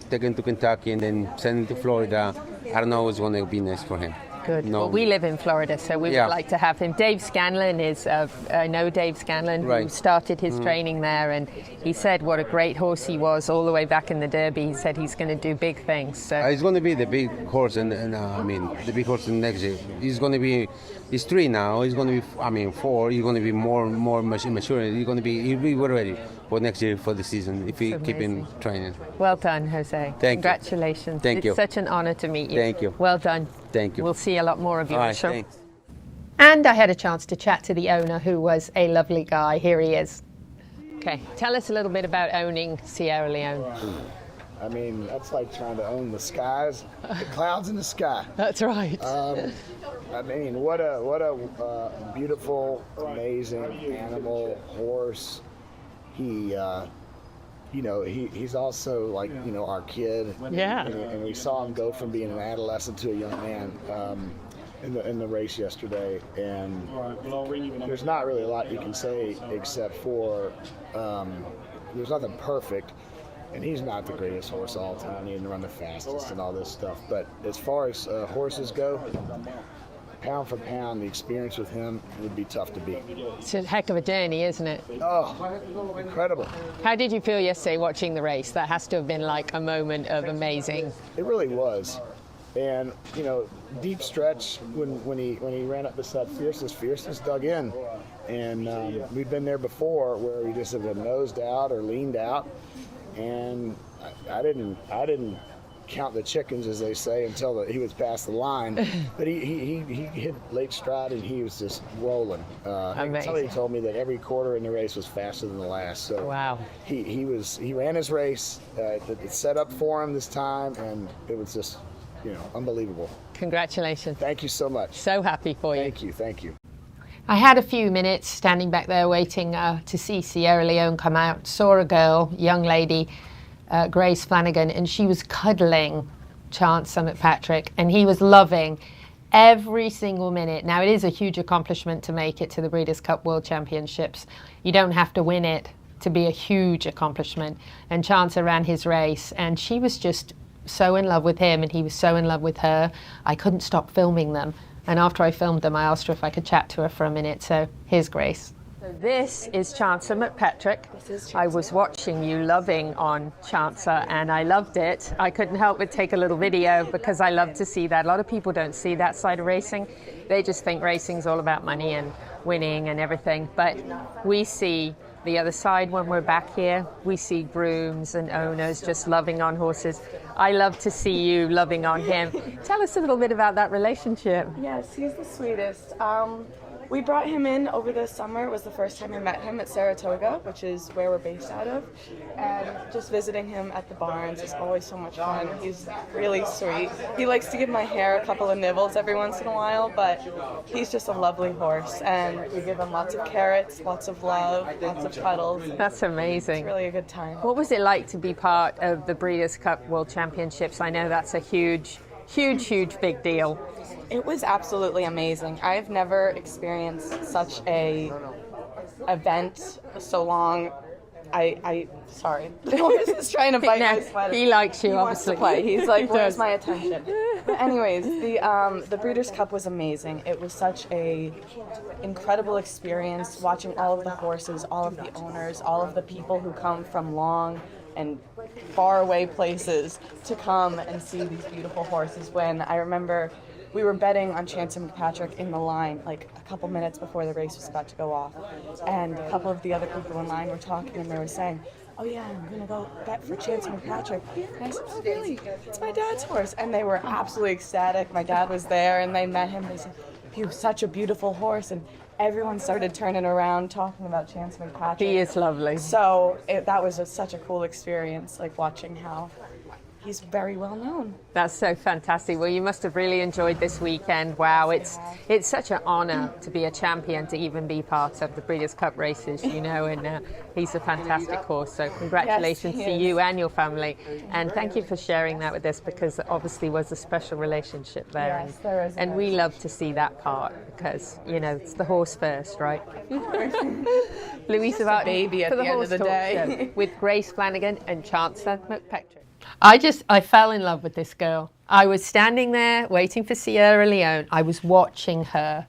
take him to Kentucky and then send him to Florida. I don't know what's going to be next for him. Good. No. Well, we live in Florida, so we would like to have him. Dave Scanlon is, I know Dave Scanlon, who started his training there, and he said what a great horse he was all the way back in the Derby. He said he's going to do big things. So. He's going to be the big horse, the big horse in next year. He's going to be, he's 3 now. He's going to be, 4. He's going to be more mature. He'll be ready for next year for the season if we keep him training. Well done, Jose. Congratulations. Thank you. It's such an honor to meet you. Thank you. Well done. Thank you. We'll see a lot more of you. All right, sure. thanks. And I had a chance to chat to the owner, who was a lovely guy. Here he is. Okay, tell us a little bit about owning Sierra Leone. That's like trying to own the skies, the clouds in the sky. That's right. What a beautiful, amazing animal, horse. He's also like, our kid. Yeah. And we saw him go from being an adolescent to a young man. in the race yesterday, and there's not really a lot you can say except for there's nothing perfect, and he's not the greatest horse all the time. He didn't run the fastest and all this stuff. But as far as horses go, pound for pound, the experience with him would be tough to beat. It's a heck of a journey, isn't it? Oh, incredible. How did you feel yesterday watching the race? That has to have been like a moment of amazing. It really was. And, you know, deep stretch when he ran up beside Fierceness dug in. And we've been there before where we just have been nosed out or leaned out. And I didn't count the chickens, as they say, until he was past the line. But he hit late stride and he was just rolling. Somebody told me that every quarter in the race was faster than the last. So wow. He ran his race. It set up for him this time, and it was just, you know, unbelievable. Congratulations. Thank you so much. So happy for you. Thank you. I had a few minutes standing back there waiting to see Sierra Leone come out. Saw a girl, young lady, Grace Flanagan, and she was cuddling Chance McPatrick, and he was loving every single minute. Now, it is a huge accomplishment to make it to the Breeders' Cup World Championships. You don't have to win it to be a huge accomplishment. And Chance ran his race, and she was just so in love with him, and he was so in love with her. I couldn't stop filming them. And after I filmed them, I asked her if I could chat to her for a minute. So here's Grace. So this is Chancer McPatrick. I was watching you loving on Chancer, and I loved it. I couldn't help but take a little video because I love to see that. A lot of people don't see that side of racing. They just think racing's all about money and winning and everything. But we see the other side when we're back here. We see grooms and owners just loving on horses. I love to see you loving on him. Tell us a little bit about that relationship. Yes, he's the sweetest. We brought him in over the summer. It was the first time I met him at Saratoga, which is where we're based out of. And just visiting him at the barns is always so much fun. He's really sweet. He likes to give my hair a couple of nibbles every once in a while, but he's just a lovely horse. And we give him lots of carrots, lots of love, lots of cuddles. That's amazing. It's really a good time. What was it like to be part of the Breeders' Cup World Championships? I know that's a huge big deal. It was absolutely amazing. I've never experienced such a event so long. Sorry. The horse is trying to bite my sweater. He likes you, he obviously. Wants to play. He's like, where's my attention? But anyways, the Breeders' Cup was amazing. It was such a incredible experience watching all of the horses, all of the owners, all of the people who come from long and far away places to come and see these beautiful horses win. I remember we were betting on Chance McPatrick in the line like a couple minutes before the race was about to go off. And a couple of the other people in line were talking and they were saying, oh yeah, I'm gonna go bet for Chance McPatrick. And I said, oh really? It's my dad's horse. And they were absolutely ecstatic. My dad was there and they met him. They said, he was such a beautiful horse. And everyone started turning around talking about Chance McPatrick. He is lovely. So that was such a cool experience, like watching how he's very well known. That's so fantastic. Well, you must have really enjoyed this weekend. Wow, it's such an honor to be a champion, to even be part of the Breeders' Cup races, you know, and he's a fantastic horse. So congratulations to you and your family. And thank you for sharing that with us, because there obviously was a special relationship there. Yes, there is. And we love to see that part because, you know, it's the horse first, right? Louisa, baby at the end of the day. With Grace Flanagan and Chancellor McPatrick. I fell in love with this girl. I was standing there waiting for Sierra Leone. I was watching her,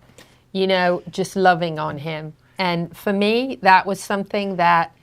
you know, just loving on him. And for me, that was something that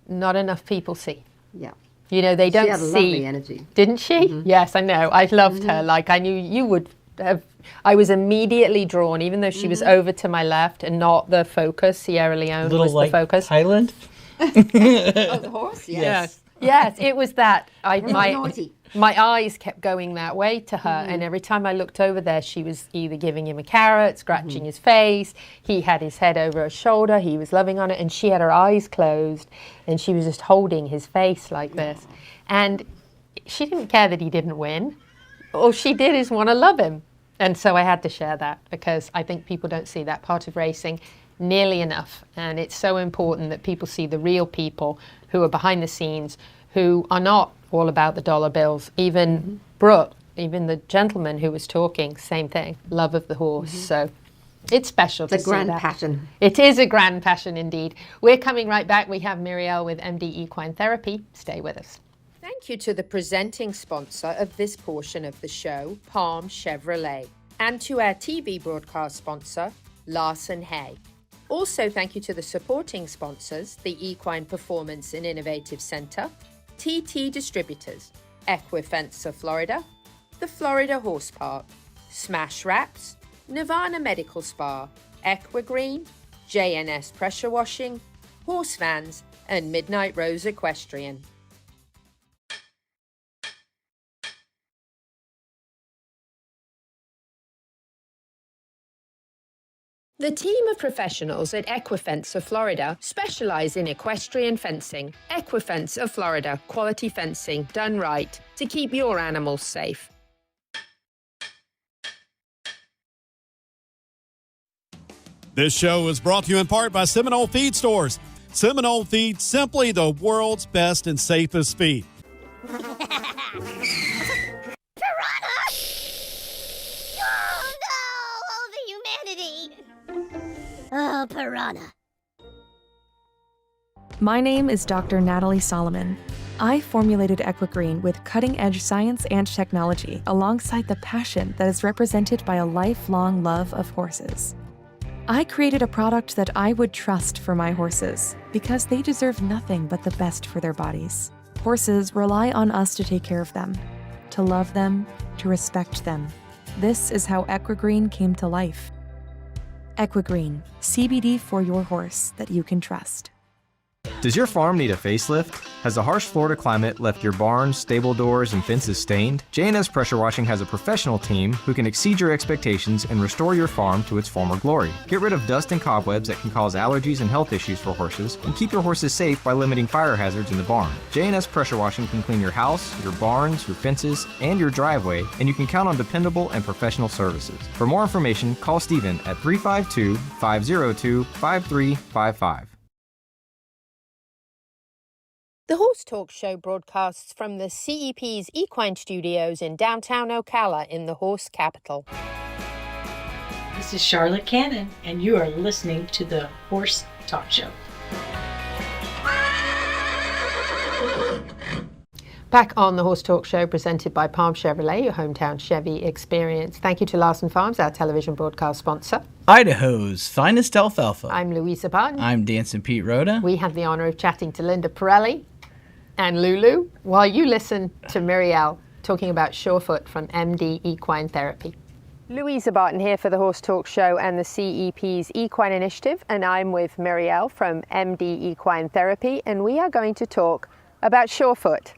not enough people see. Yeah. You know, they don't see. She had a lovely energy. Didn't she? Mm-hmm. Yes, I know. I loved her. Like, I knew you would have. I was immediately drawn, even though she was over to my left and not the focus. Sierra Leone was the focus. Highland? Oh, the horse? Yes. Yes, it was that. My eyes kept going that way to her, and every time I looked over there, she was either giving him a carrot, scratching his face. He had his head over her shoulder. He was loving on it, and she had her eyes closed, and she was just holding his face like this. And she didn't care that he didn't win. All she did is want to love him. And so I had to share that, because I think people don't see that part of racing nearly enough. And it's so important that people see the real people who are behind the scenes, who are not all about the dollar bills. Even Brooke, even the gentleman who was talking, same thing, love of the horse. So it's special to see that. It's a grand passion. It is a grand passion indeed. We're coming right back. We have Mireille with MD-equine Therapy. Stay with us. Thank you to the presenting sponsor of this portion of the show, Palm Chevrolet, and to our TV broadcast sponsor, Larson Hay. Also, thank you to the supporting sponsors, the Equine Performance and Innovative Center, TT Distributors, Equifence of Florida, the Florida Horse Park, Smash Wraps, Nirvana Medical Spa, Equigreen, JNS Pressure Washing, Horse Vans, and Midnight Rose Equestrian. The team of professionals at Equifence of Florida specialize in equestrian fencing. Equifence of Florida, quality fencing done right to keep your animals safe. This show is brought to you in part by Seminole Feed Stores. Seminole Feed, simply the world's best and safest feed. Piranha! Oh no! Oh, the humanity! Oh, piranha. My name is Dr. Natalie Solomon. I formulated Equigreen with cutting-edge science and technology alongside the passion that is represented by a lifelong love of horses. I created a product that I would trust for my horses because they deserve nothing but the best for their bodies. Horses rely on us to take care of them, to love them, to respect them. This is how Equigreen came to life. Equigreen, CBD for your horse that you can trust. Does your farm need a facelift? Has the harsh Florida climate left your barns, stable doors, and fences stained? JNS Pressure Washing has a professional team who can exceed your expectations and restore your farm to its former glory. Get rid of dust and cobwebs that can cause allergies and health issues for horses, and keep your horses safe by limiting fire hazards in the barn. JNS Pressure Washing can clean your house, your barns, your fences, and your driveway, and you can count on dependable and professional services. For more information, call Stephen at 352-502-5355. The Horse Talk Show broadcasts from the CEP's Equine Studios in downtown Ocala in the horse capital. This is Charlotte Cannon, and you are listening to the Horse Talk Show. Back on the Horse Talk Show presented by Palm Chevrolet, your hometown Chevy experience. Thank you to Larson Farms, our television broadcast sponsor. Idaho's finest alfalfa. I'm Louisa Barton. I'm Dancing Pete Rhoda. We have the honor of chatting to Linda Parelli and Lulu while you listen to Mireille talking about Surefoot from MD-equine Therapy. Louisa Barton here for the Horse Talk Show and the CEP's Equine Initiative, and I'm with Mireille from MD-equine Therapy, and we are going to talk about Surefoot.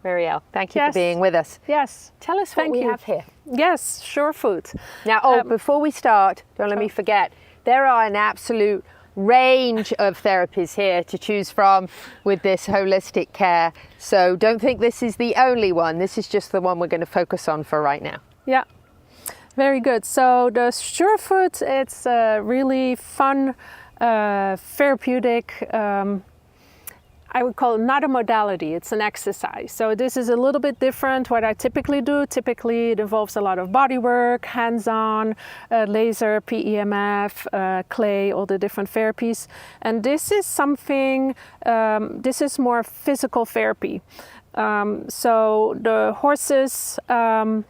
Mireille, thank you for being with us. Yes. Tell us what we have here. Yes, Surefoot. Now, before we start, don't let me forget, there are an absolute range of therapies here to choose from with this holistic care. So don't think this is the only one. This is just the one we're going to focus on for right now. Yeah, very good. So the Surefoot, it's a really fun, therapeutic, I would call it not a modality, it's an exercise. So this is a little bit different what I typically do. Typically it involves a lot of body work, hands-on, laser, PEMF, clay, all the different therapies. And this is something, this is more physical therapy. So the horses can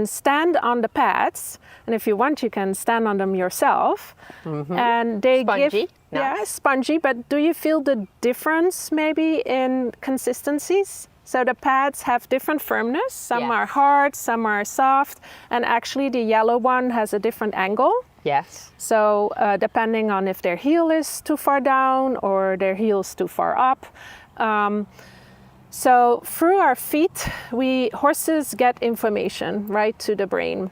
stand on the pads, and if you want, you can stand on them yourself. Mm-hmm. And they spongy. Yeah, spongy. But do you feel the difference maybe in consistencies? So the pads have different firmness. Some are hard, some are soft, and actually the yellow one has a different angle. Yes. So depending on if their heel is too far down or their heel is too far up. So through our feet, horses get information right to the brain.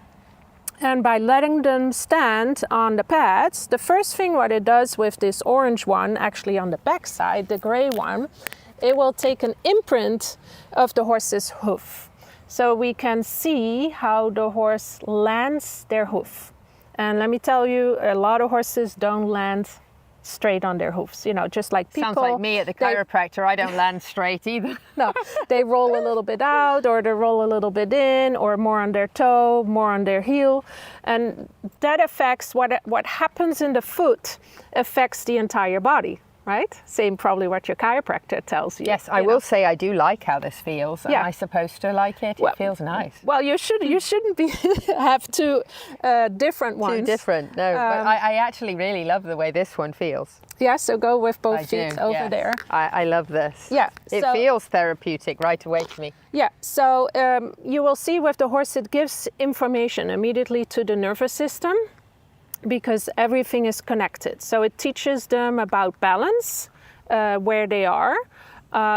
And by letting them stand on the pads, the first thing what it does with this orange one, actually on the back side, the gray one, it will take an imprint of the horse's hoof. So we can see how the horse lands their hoof. And let me tell you, a lot of horses don't land straight on their hoofs, just like people. Sounds like me at the chiropractor. I don't land straight either. No, they roll a little bit out, or they roll a little bit in, or more on their toe, more on their heel. And that affects what happens in the foot affects the entire body, right? Same probably what your chiropractor tells you. Yes, I will say I do like how this feels. Yeah. Am I supposed to like it? It feels nice. Well, you shouldn't be have two different ones. Too different, no. But I actually really love the way this one feels. Yeah, so go with both feet over there. I love this. Yeah. It feels therapeutic right away to me. Yeah, so you will see with the horse it gives information immediately to the nervous system because everything is connected. So it teaches them about balance, where they are.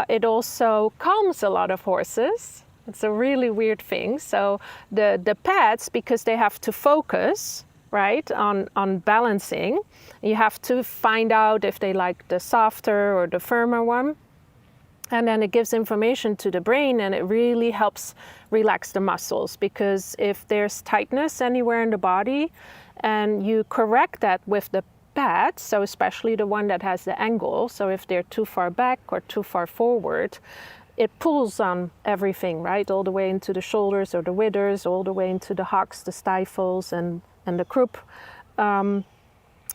It also calms a lot of horses. It's a really weird thing. So the pads, because they have to focus, right, on balancing, you have to find out if they like the softer or the firmer one. And then it gives information to the brain, and it really helps relax the muscles, because if there's tightness anywhere in the body and you correct that with the pad, so especially the one that has the angle, so if they're too far back or too far forward, it pulls on everything, right, all the way into the shoulders or the withers, all the way into the hocks, the stifles, and the croup.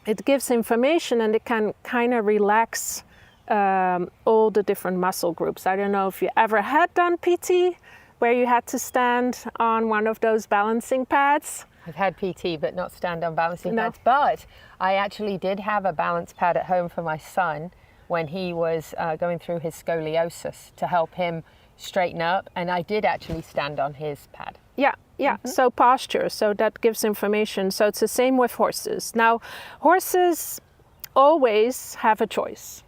It gives information, and it can kind of relax all the different muscle groups. I don't know if you ever had done PT where you had to stand on one of those balancing pads. I've had PT, but not stand on balancing pads. But I actually did have a balance pad at home for my son when he was going through his scoliosis to help him straighten up. And I did actually stand on his pad. Yeah. So posture, so that gives information. So it's the same with horses. Now, horses always have a choice.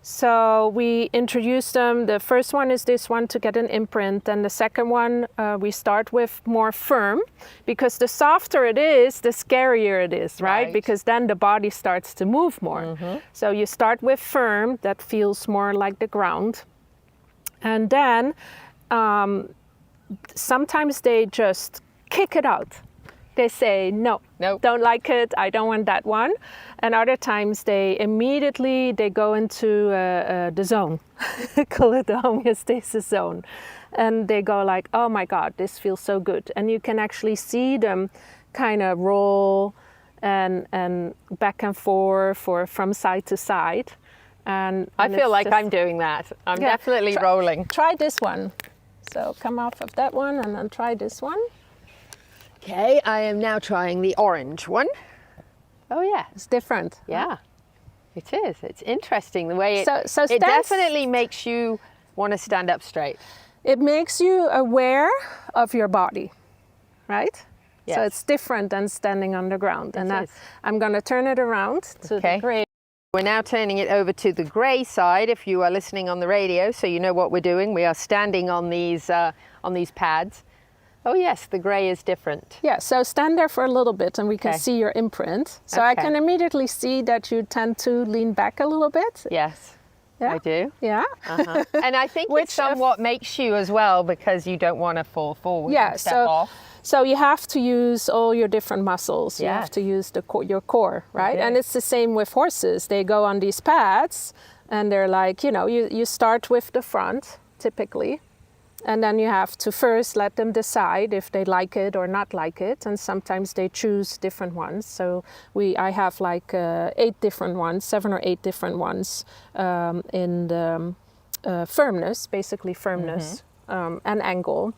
So we introduce them. The first one is this one to get an imprint, and the second one we start with more firm, because the softer it is, the scarier it is, right? Because then the body starts to move more. So you start with firm, that feels more like the ground, and then sometimes they just kick it out. They say, no, don't like it, I don't want that one. And other times they immediately go into the zone, call it the homeostasis zone. And they go like, oh my God, this feels so good. And you can actually see them kind of roll and back and forth or from side to side. And I feel like I'm doing that. I'm definitely rolling. Try this one. So come off of that one and then try this one. Okay, I am now trying the orange one. Oh yeah, it's different. Yeah, it is. It's interesting the way it definitely makes you want to stand up straight. It makes you aware of your body, right? Yes. So it's different than standing on the ground. And I'm going to turn it around to the gray. We're now turning it over to the gray side. If you are listening on the radio, so you know what we're doing. We are standing on these pads. Oh yes, the gray is different. Yeah, so stand there for a little bit and we can see your imprint. So I can immediately see that you tend to lean back a little bit. Yes, I do. Yeah. And I think it somewhat makes you as well, because you don't want to fall forward and step off. So you have to use all your different muscles. You have to use your core, right? And it's the same with horses. They go on these pads and they're like, you start with the front typically. And then you have to first let them decide if they like it or not like it. And sometimes they choose different ones. So I have like 7 or 8 different ones in the firmness, basically firmness and angle.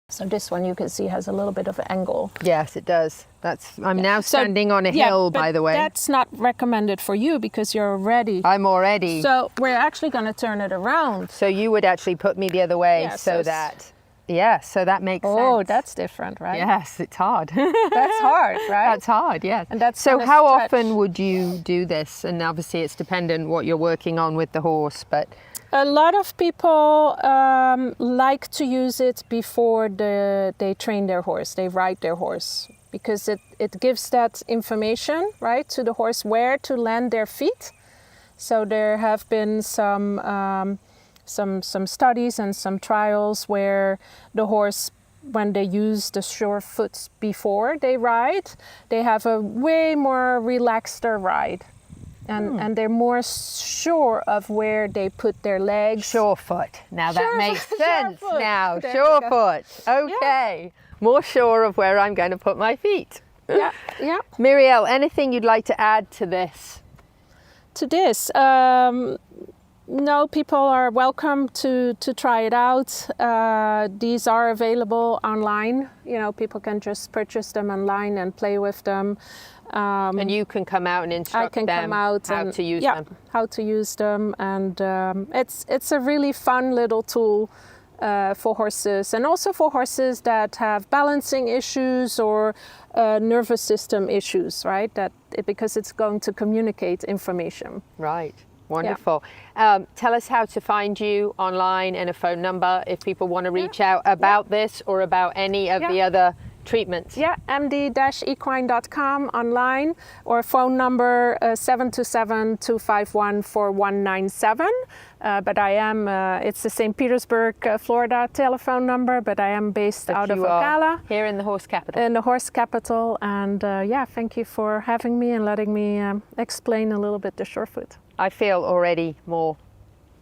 So this one you can see has a little bit of an angle. Yes, it does. I'm now standing on a hill, by the way. That's not recommended for you because you're already. I'm already. So we're actually going to turn it around. So you would actually put me the other way so that makes sense. Oh, that's different, right? Yes, it's hard. That's hard, right? That's hard, yes. And that's so how often would you do this? And obviously it's dependent what you're working on with the horse, but... A lot of people like to use it before they train their horse, they ride their horse, because it gives that information, right, to the horse where to land their feet. So there have been some studies and some trials where the horse, when they use the Surefoot before they ride, they have a way more relaxed ride. And they're more sure of where they put their legs. Surefoot. Now that makes sense. Surefoot. Now, There you go. Surefoot. Okay. More sure of where I'm going to put my feet. Yeah, yeah. Mireille, anything you'd like to add to this? To this, no, people are welcome to try it out. These are available online. You know, people can just purchase them online and play with them. And you can come out and instruct them how to use them. How to use them, and it's a really fun little tool for horses, and also for horses that have balancing issues or nervous system issues, right? Because it's going to communicate information. Right. Wonderful. Tell us how to find you online and a phone number if people want to reach out about this or about any of the other treatments. Yeah, md-equine.com online, or phone number 727-251-4197. But I am, it's the St. Petersburg, Florida telephone number, but I am based out of Ocala. Here in the horse capital. In the horse capital. And yeah, thank you for having me and letting me explain a little bit the Surefoot. I feel already more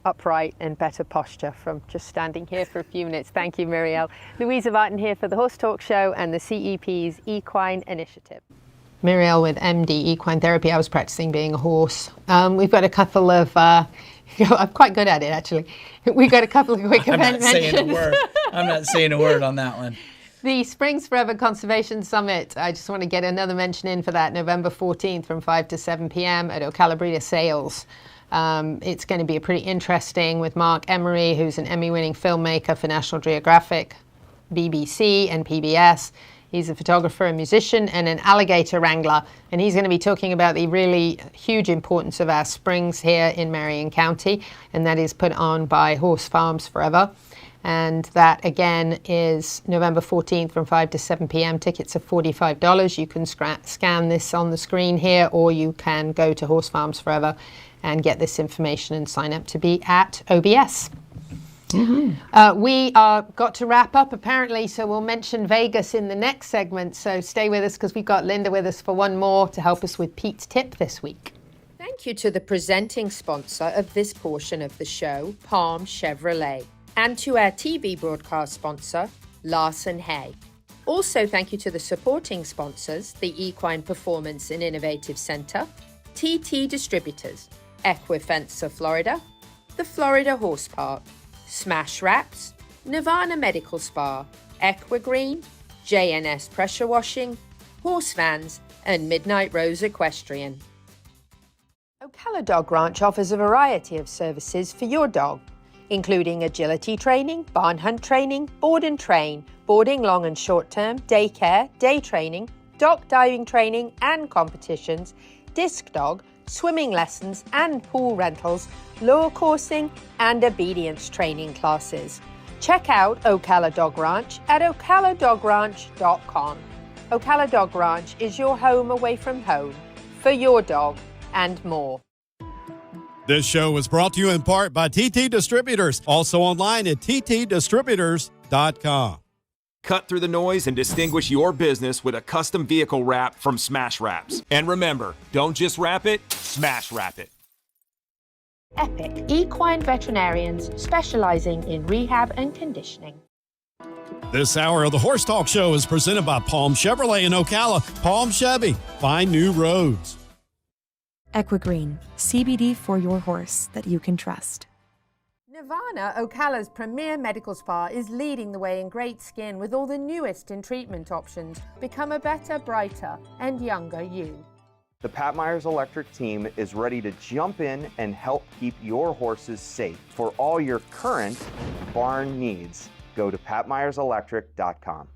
upright and better posture from just standing here for a few minutes. Thank you, Mireille. Louisa Barton here for the Horse Talk Show and the CEP's Equine Initiative. Mireille with MD-equine Therapy. I was practicing being a horse. We've got a couple of, I'm quite good at it actually. We've got a couple of quick event mentions. I'm not saying a word on that one. The Springs Forever Conservation Summit, I just want to get another mention in for that, November 14th from 5 to 7 p.m. at Ocala Sales. It's going to be pretty interesting with Mark Emery, who's an Emmy-winning filmmaker for National Geographic, BBC and PBS. He's a photographer, a musician, and an alligator wrangler. And he's going to be talking about the really huge importance of our springs here in Marion County. And that is put on by Horse Farms Forever. And that, again, is November 14th from 5 to 7 p.m. Tickets are $45. You can scan this on the screen here, or you can go to Horse Farms Forever and get this information and sign up to be at OBS. Mm-hmm. We are got to wrap up, apparently, so we'll mention Vegas in the next segment. So stay with us, because we've got Linda with us for one more to help us with Pete's tip this week. Thank you to the presenting sponsor of this portion of the show, Palm Chevrolet. And to our TV broadcast sponsor, Larson Hay. Also, thank you to the supporting sponsors, the Equine Performance and Innovative Center, TT Distributors, Equifence of Florida, the Florida Horse Park, Smash Wraps, Nirvana Medical Spa, Equigreen, JNS Pressure Washing, Horse Vans, and Midnight Rose Equestrian. Ocala Dog Ranch offers a variety of services for your dog, including agility training, barn hunt training, board and train, boarding long and short term, daycare, day training, dock diving training and competitions, disc dog, swimming lessons and pool rentals, lure coursing and obedience training classes. Check out Ocala Dog Ranch at ocaladogranch.com. Ocala Dog Ranch is your home away from home for your dog and more. This show was brought to you in part by TT Distributors, also online at ttdistributors.com. Cut through the noise and distinguish your business with a custom vehicle wrap from Smash Wraps. And remember, don't just wrap it, smash wrap it. Epic Equine Veterinarians specializing in rehab and conditioning. This hour of the Horse Talk Show is presented by Palm Chevrolet in Ocala. Palm Chevy, find new roads. Equigreen, CBD for your horse that you can trust. Nirvana, Ocala's premier medical spa, is leading the way in great skin with all the newest in treatment options. Become a better, brighter, and younger you. The Pat Myers Electric team is ready to jump in and help keep your horses safe. For all your current barn needs, go to patmyerselectric.com.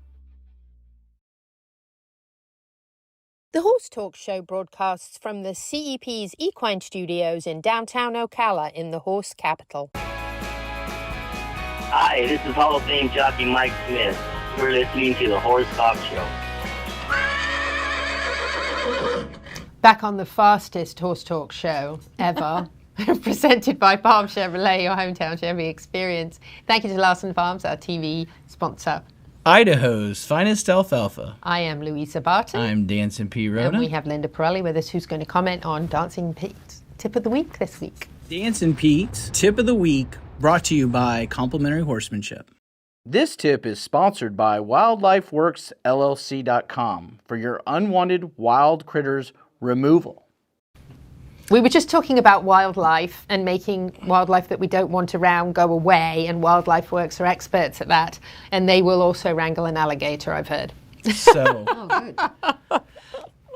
The Horse Talk Show broadcasts from the CEP's Equine Studios in downtown Ocala in the horse capital. Hi, this is Hall of Fame jockey Mike Smith. You're listening to the Horse Talk Show. Back on the fastest Horse Talk Show ever, presented by Palm Chevrolet, your hometown Chevy experience. Thank you to Larson Farms, our TV sponsor. Idaho's finest alfalfa. I am Louisa Barton. I'm Dancing P. Rhoda. And we have Linda Parelli with us, who's going to comment on Dancing Pete's Tip of the Week this week. Dancing Pete's Tip of the Week, brought to you by Complementary Horsemanship. This tip is sponsored by WildlifeWorksLLC.com for your unwanted wild critters removal. We were just talking about wildlife and making wildlife that we don't want around go away, and Wildlife Works are experts at that, and they will also wrangle an alligator, I've heard. So Oh, good.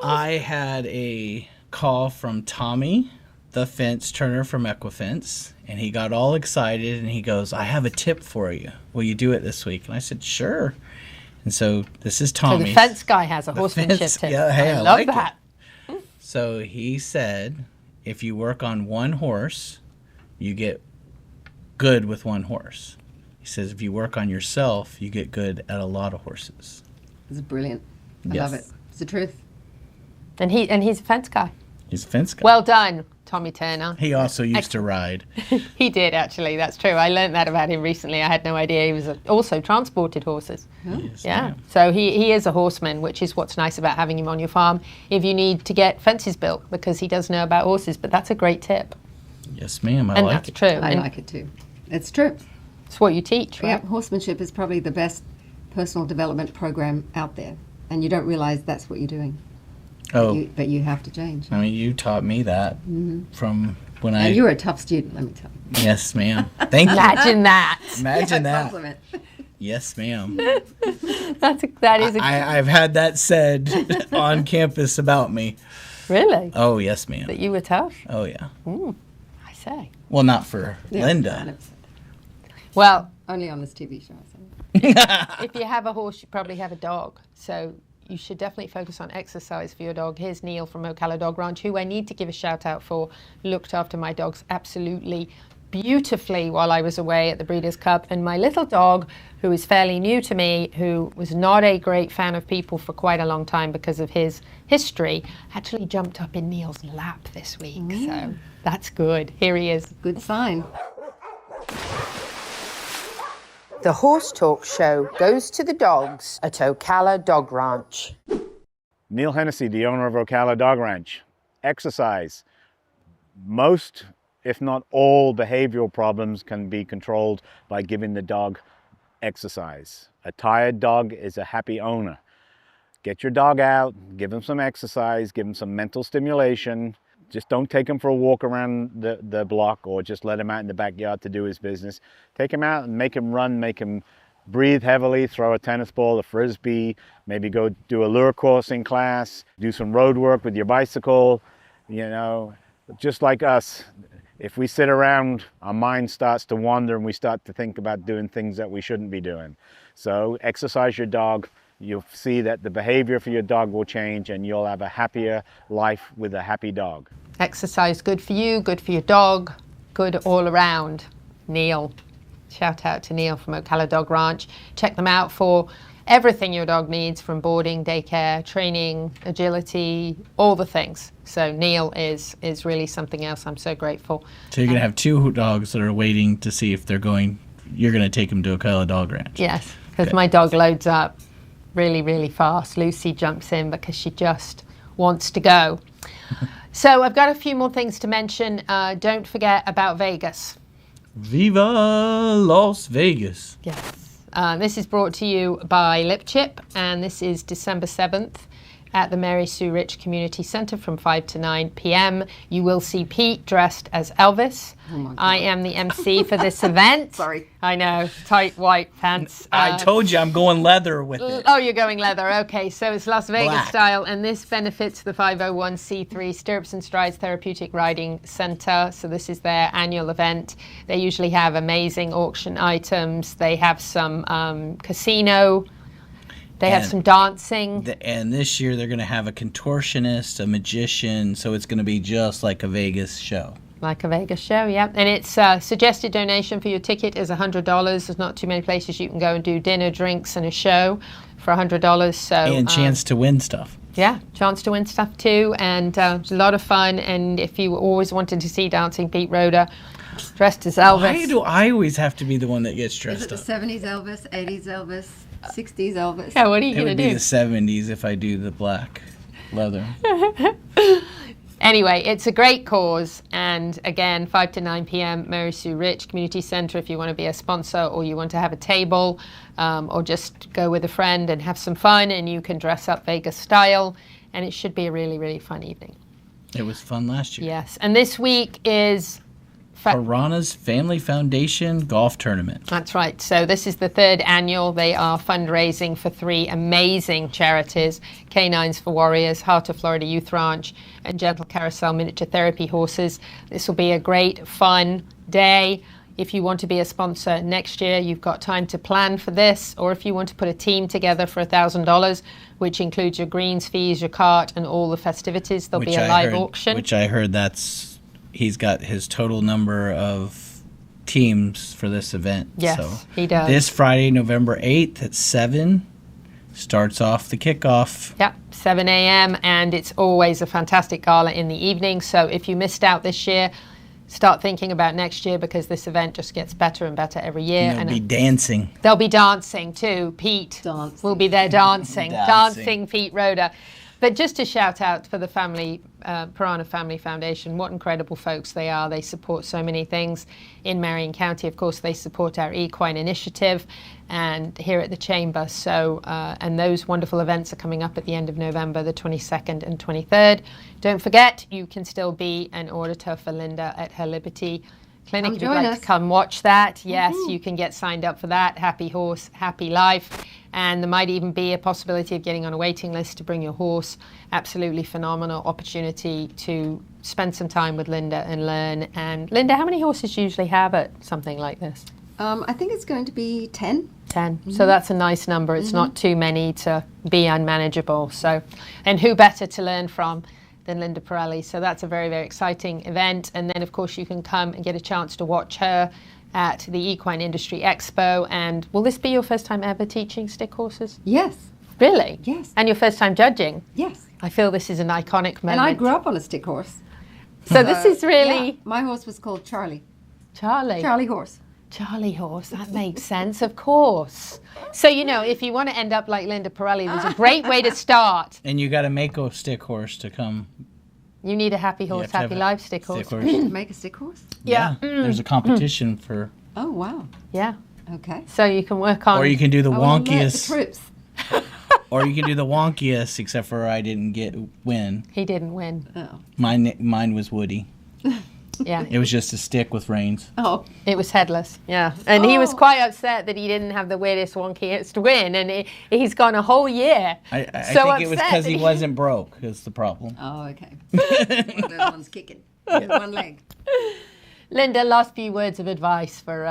I had a call from Tommy, the fence turner from Equifence, and he got all excited and he goes, I have a tip for you. Will you do it this week? And I said, sure. And so this is Tommy. So the fence guy has a horsemanship tip. Yeah, hey, I love like that. it. So he said, if you work on one horse, you get good with one horse. He says, if you work on yourself, you get good at a lot of horses. It's brilliant. I Yes. love it. It's the truth. And he's a fence guy. He's a fence guy. Well done, Tommy Turner. He also used to ride. He did, actually. That's true. I learned that about him recently. I had no idea he was also transported horses. Yes, Yeah. ma'am. So he is a horseman, which is what's nice about having him on your farm if you need to get fences built, because he does know about horses. But that's a great tip. Yes, ma'am. I And like that's it. true. I And like it too. It's true. it's what you teach, Yeah, right? horsemanship is probably the best personal development program out there, and you don't realize that's what you're doing. Oh, But you have to change. I mean, you taught me that from when I. And you're a tough student, let me tell you. Yes, ma'am. Thank you. Imagine that. Imagine Yeah, that. compliment. Yes, ma'am. That is a I've had that said on campus about me. really Oh, yes, ma'am. that you were tough. Oh, yeah. I say. Well, not for Yeah, Linda. 100%. Well, Only on this TV show. So. if you have a horse, you probably have a dog. So you should definitely focus on exercise for your dog. Here's Neil from Ocala Dog Ranch, who I need to give a shout out for. Looked after my dogs absolutely beautifully while I was away at the Breeders' Cup. And my little dog, who is fairly new to me, who was not a great fan of people for quite a long time because of his history, actually jumped up in Neil's lap this week. So that's good. Here he is. Good sign. The Horse Talk Show goes to the dogs at Ocala Dog Ranch. Neil Hennessy, the owner of Ocala Dog Ranch. Exercise. Most, if not all, behavioral problems can be controlled by giving the dog exercise. A tired dog is a happy owner. Get your dog out, give him some exercise, give him some mental stimulation. Just don't take him for a walk around the block or just let him out in the backyard to do his business. Take him out and make him run, make him breathe heavily, throw a tennis ball, a frisbee, maybe go do a lure coursing class, do some road work with your bicycle. You know, just like us, if we sit around, our mind starts to wander and we start to think about doing things that we shouldn't be doing. So exercise your dog. You'll see that the behavior for your dog will change and you'll have a happier life with a happy dog. Exercise, good for you, good for your dog, good all around. Neil. Shout out to Neil from Ocala Dog Ranch. Check them out for everything your dog needs, from boarding, daycare, training, agility, all the things. So Neil is really something else. I'm so grateful. So you're going to have two dogs that are waiting to see if you're going to take them to Ocala Dog Ranch. Yes, because Okay. my dog loads up really, really fast. Lucy jumps in because she just wants to go. So I've got a few more things to mention. Don't forget about Vegas. Viva Las Vegas. Yes. This is brought to you by Lip Chip, and this is December 7th at the Mary Sue Rich Community Center from 5 to 9 p.m. You will see Pete dressed as Elvis. Oh my God. I am the MC for this event. Sorry. I know, tight white pants. I told you I'm going leather with it. Oh, you're going leather. Okay, so it's Las Vegas Black. style, and this benefits the 501c3 Stirrups and Strides Therapeutic Riding Center. So this is their annual event. They usually have amazing auction items. They have some casino. They have some dancing. And this year they're going to have a contortionist, a magician, so it's going to be just like a Vegas show. Like a Vegas show, yeah. And it's suggested donation for your ticket is $100. There's not too many places you can go and do dinner, drinks, and a show for $100. So And chance to win stuff. Yeah, chance to win stuff too, and it's a lot of fun. And if you always wanted to see Dancing Pete Rhoda dressed as Elvis. Why do I always have to be the one that gets dressed Is it up? the 70s Elvis, 80s Elvis, 60s Elvis? Yeah, what are you It going would to be do? the 70s if I do the black leather. Anyway, it's a great cause, and again, 5 to 9 p.m., Mary Sue Rich Community Center if you want to be a sponsor or you want to have a table or just go with a friend and have some fun, and you can dress up Vegas style, and it should be a really, really fun evening. It was fun last year. Yes, and this week is... Piranha's Family Foundation Golf Tournament. That's right. So this is the 3rd annual. They are fundraising for 3 amazing charities: Canines for Warriors, Heart of Florida Youth Ranch, and Gentle Carousel Miniature Therapy Horses. This will be a great, fun day. If you want to be a sponsor next year, you've got time to plan for this. Or if you want to put a team together for $1,000, which includes your greens, fees, your cart, and all the festivities, there'll be a live auction. Which I heard he's got his total number of teams for this event. Yes, so he does. This Friday, November 8th at 7, starts off the kickoff. Yep, 7 a.m. and it's always a fantastic gala in the evening. So if you missed out this year, start thinking about next year, because this event just gets better and better every year. And there'll be dancing. There'll be dancing too. Pete will be there dancing. Dancing Pete Rhoda. But just to shout out for the Piranha Family Foundation, what incredible folks they are. They support so many things in Marion County. Of course, they support our equine initiative and here at the Chamber. So, and those wonderful events are coming up at the end of November, the 22nd and 23rd. Don't forget, you can still be an auditor for Linda at her Liberty Clinic. If you'd like to come watch that, yes, you can get signed up for that. Happy horse, happy life. And there might even be a possibility of getting on a waiting list to bring your horse. Absolutely phenomenal opportunity to spend some time with Linda and learn. And Linda, how many horses do you usually have at something like this? I think it's going to be 10. 10. So that's a nice number. It's not too many to be unmanageable. So, and who better to learn from than Linda Parelli? So that's a very, very exciting event. And then, of course, you can come and get a chance to watch her at the Equine Industry Expo. And will this be your first time ever teaching stick horses? Yes. Really? Yes. And your first time judging? Yes. I feel this is an iconic moment. And I grew up on a stick horse. So this is really... Yeah, my horse was called Charlie. Charlie? Charlie horse. Charlie horse, that makes sense, of course. So, you know, if you want to end up like Linda Parelli, there's a great way to start. And you got to make a stick horse to come. You need a happy horse, happy life stick horse. Make a stick horse? Yeah. There's a competition for... Oh, wow. Yeah. Okay. So you can work on... Or you can do the I wanna learn wonkiest... the troops. Or you can do the wonkiest, except for I didn't win. He didn't win. Oh. Mine was Woody. Yeah. It was just a stick with reins. Oh. It was headless, yeah. And he was quite upset that he didn't have the weirdest, wonkiest win, and he's gone a whole year. I think it was because he wasn't broke is the problem. Oh, okay. One of those ones kicking with one leg. Linda, last few words of advice for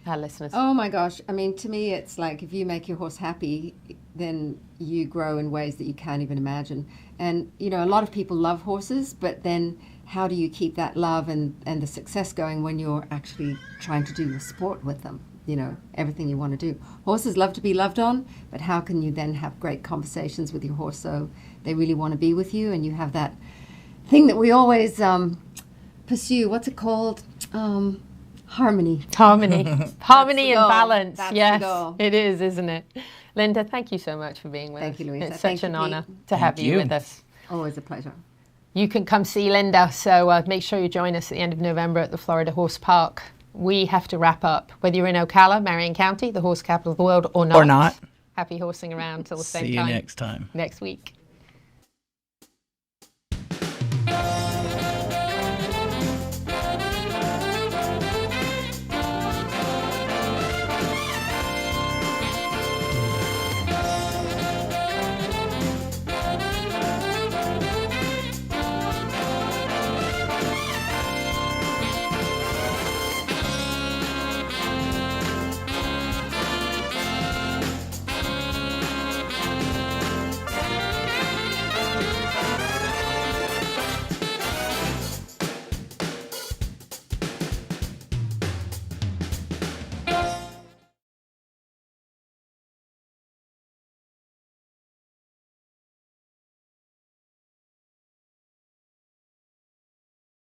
our listeners. Oh my gosh. I mean, to me, it's like if you make your horse happy, then you grow in ways that you can't even imagine. And, you know, a lot of people love horses, but then how do you keep that love and the success going when you're actually trying to do your sport with them? You know, everything you want to do. Horses love to be loved on, but how can you then have great conversations with your horse so they really want to be with you and you have that thing that we always pursue. What's it called? Harmony. Harmony. Harmony and balance. That's yes, the goal. it is, isn't it? Linda, thank you so much for being with us. Thank you, Louisa. It's Thank such an you, honor Pete. to have Thank you you. with us. Always a pleasure. You can come see Linda, so make sure you join us at the end of November at the Florida Horse Park. We have to wrap up. Whether you're in Ocala, Marion County, the horse capital of the world, or not. Or not. Happy horsing around till the same See time. you next time. Next week.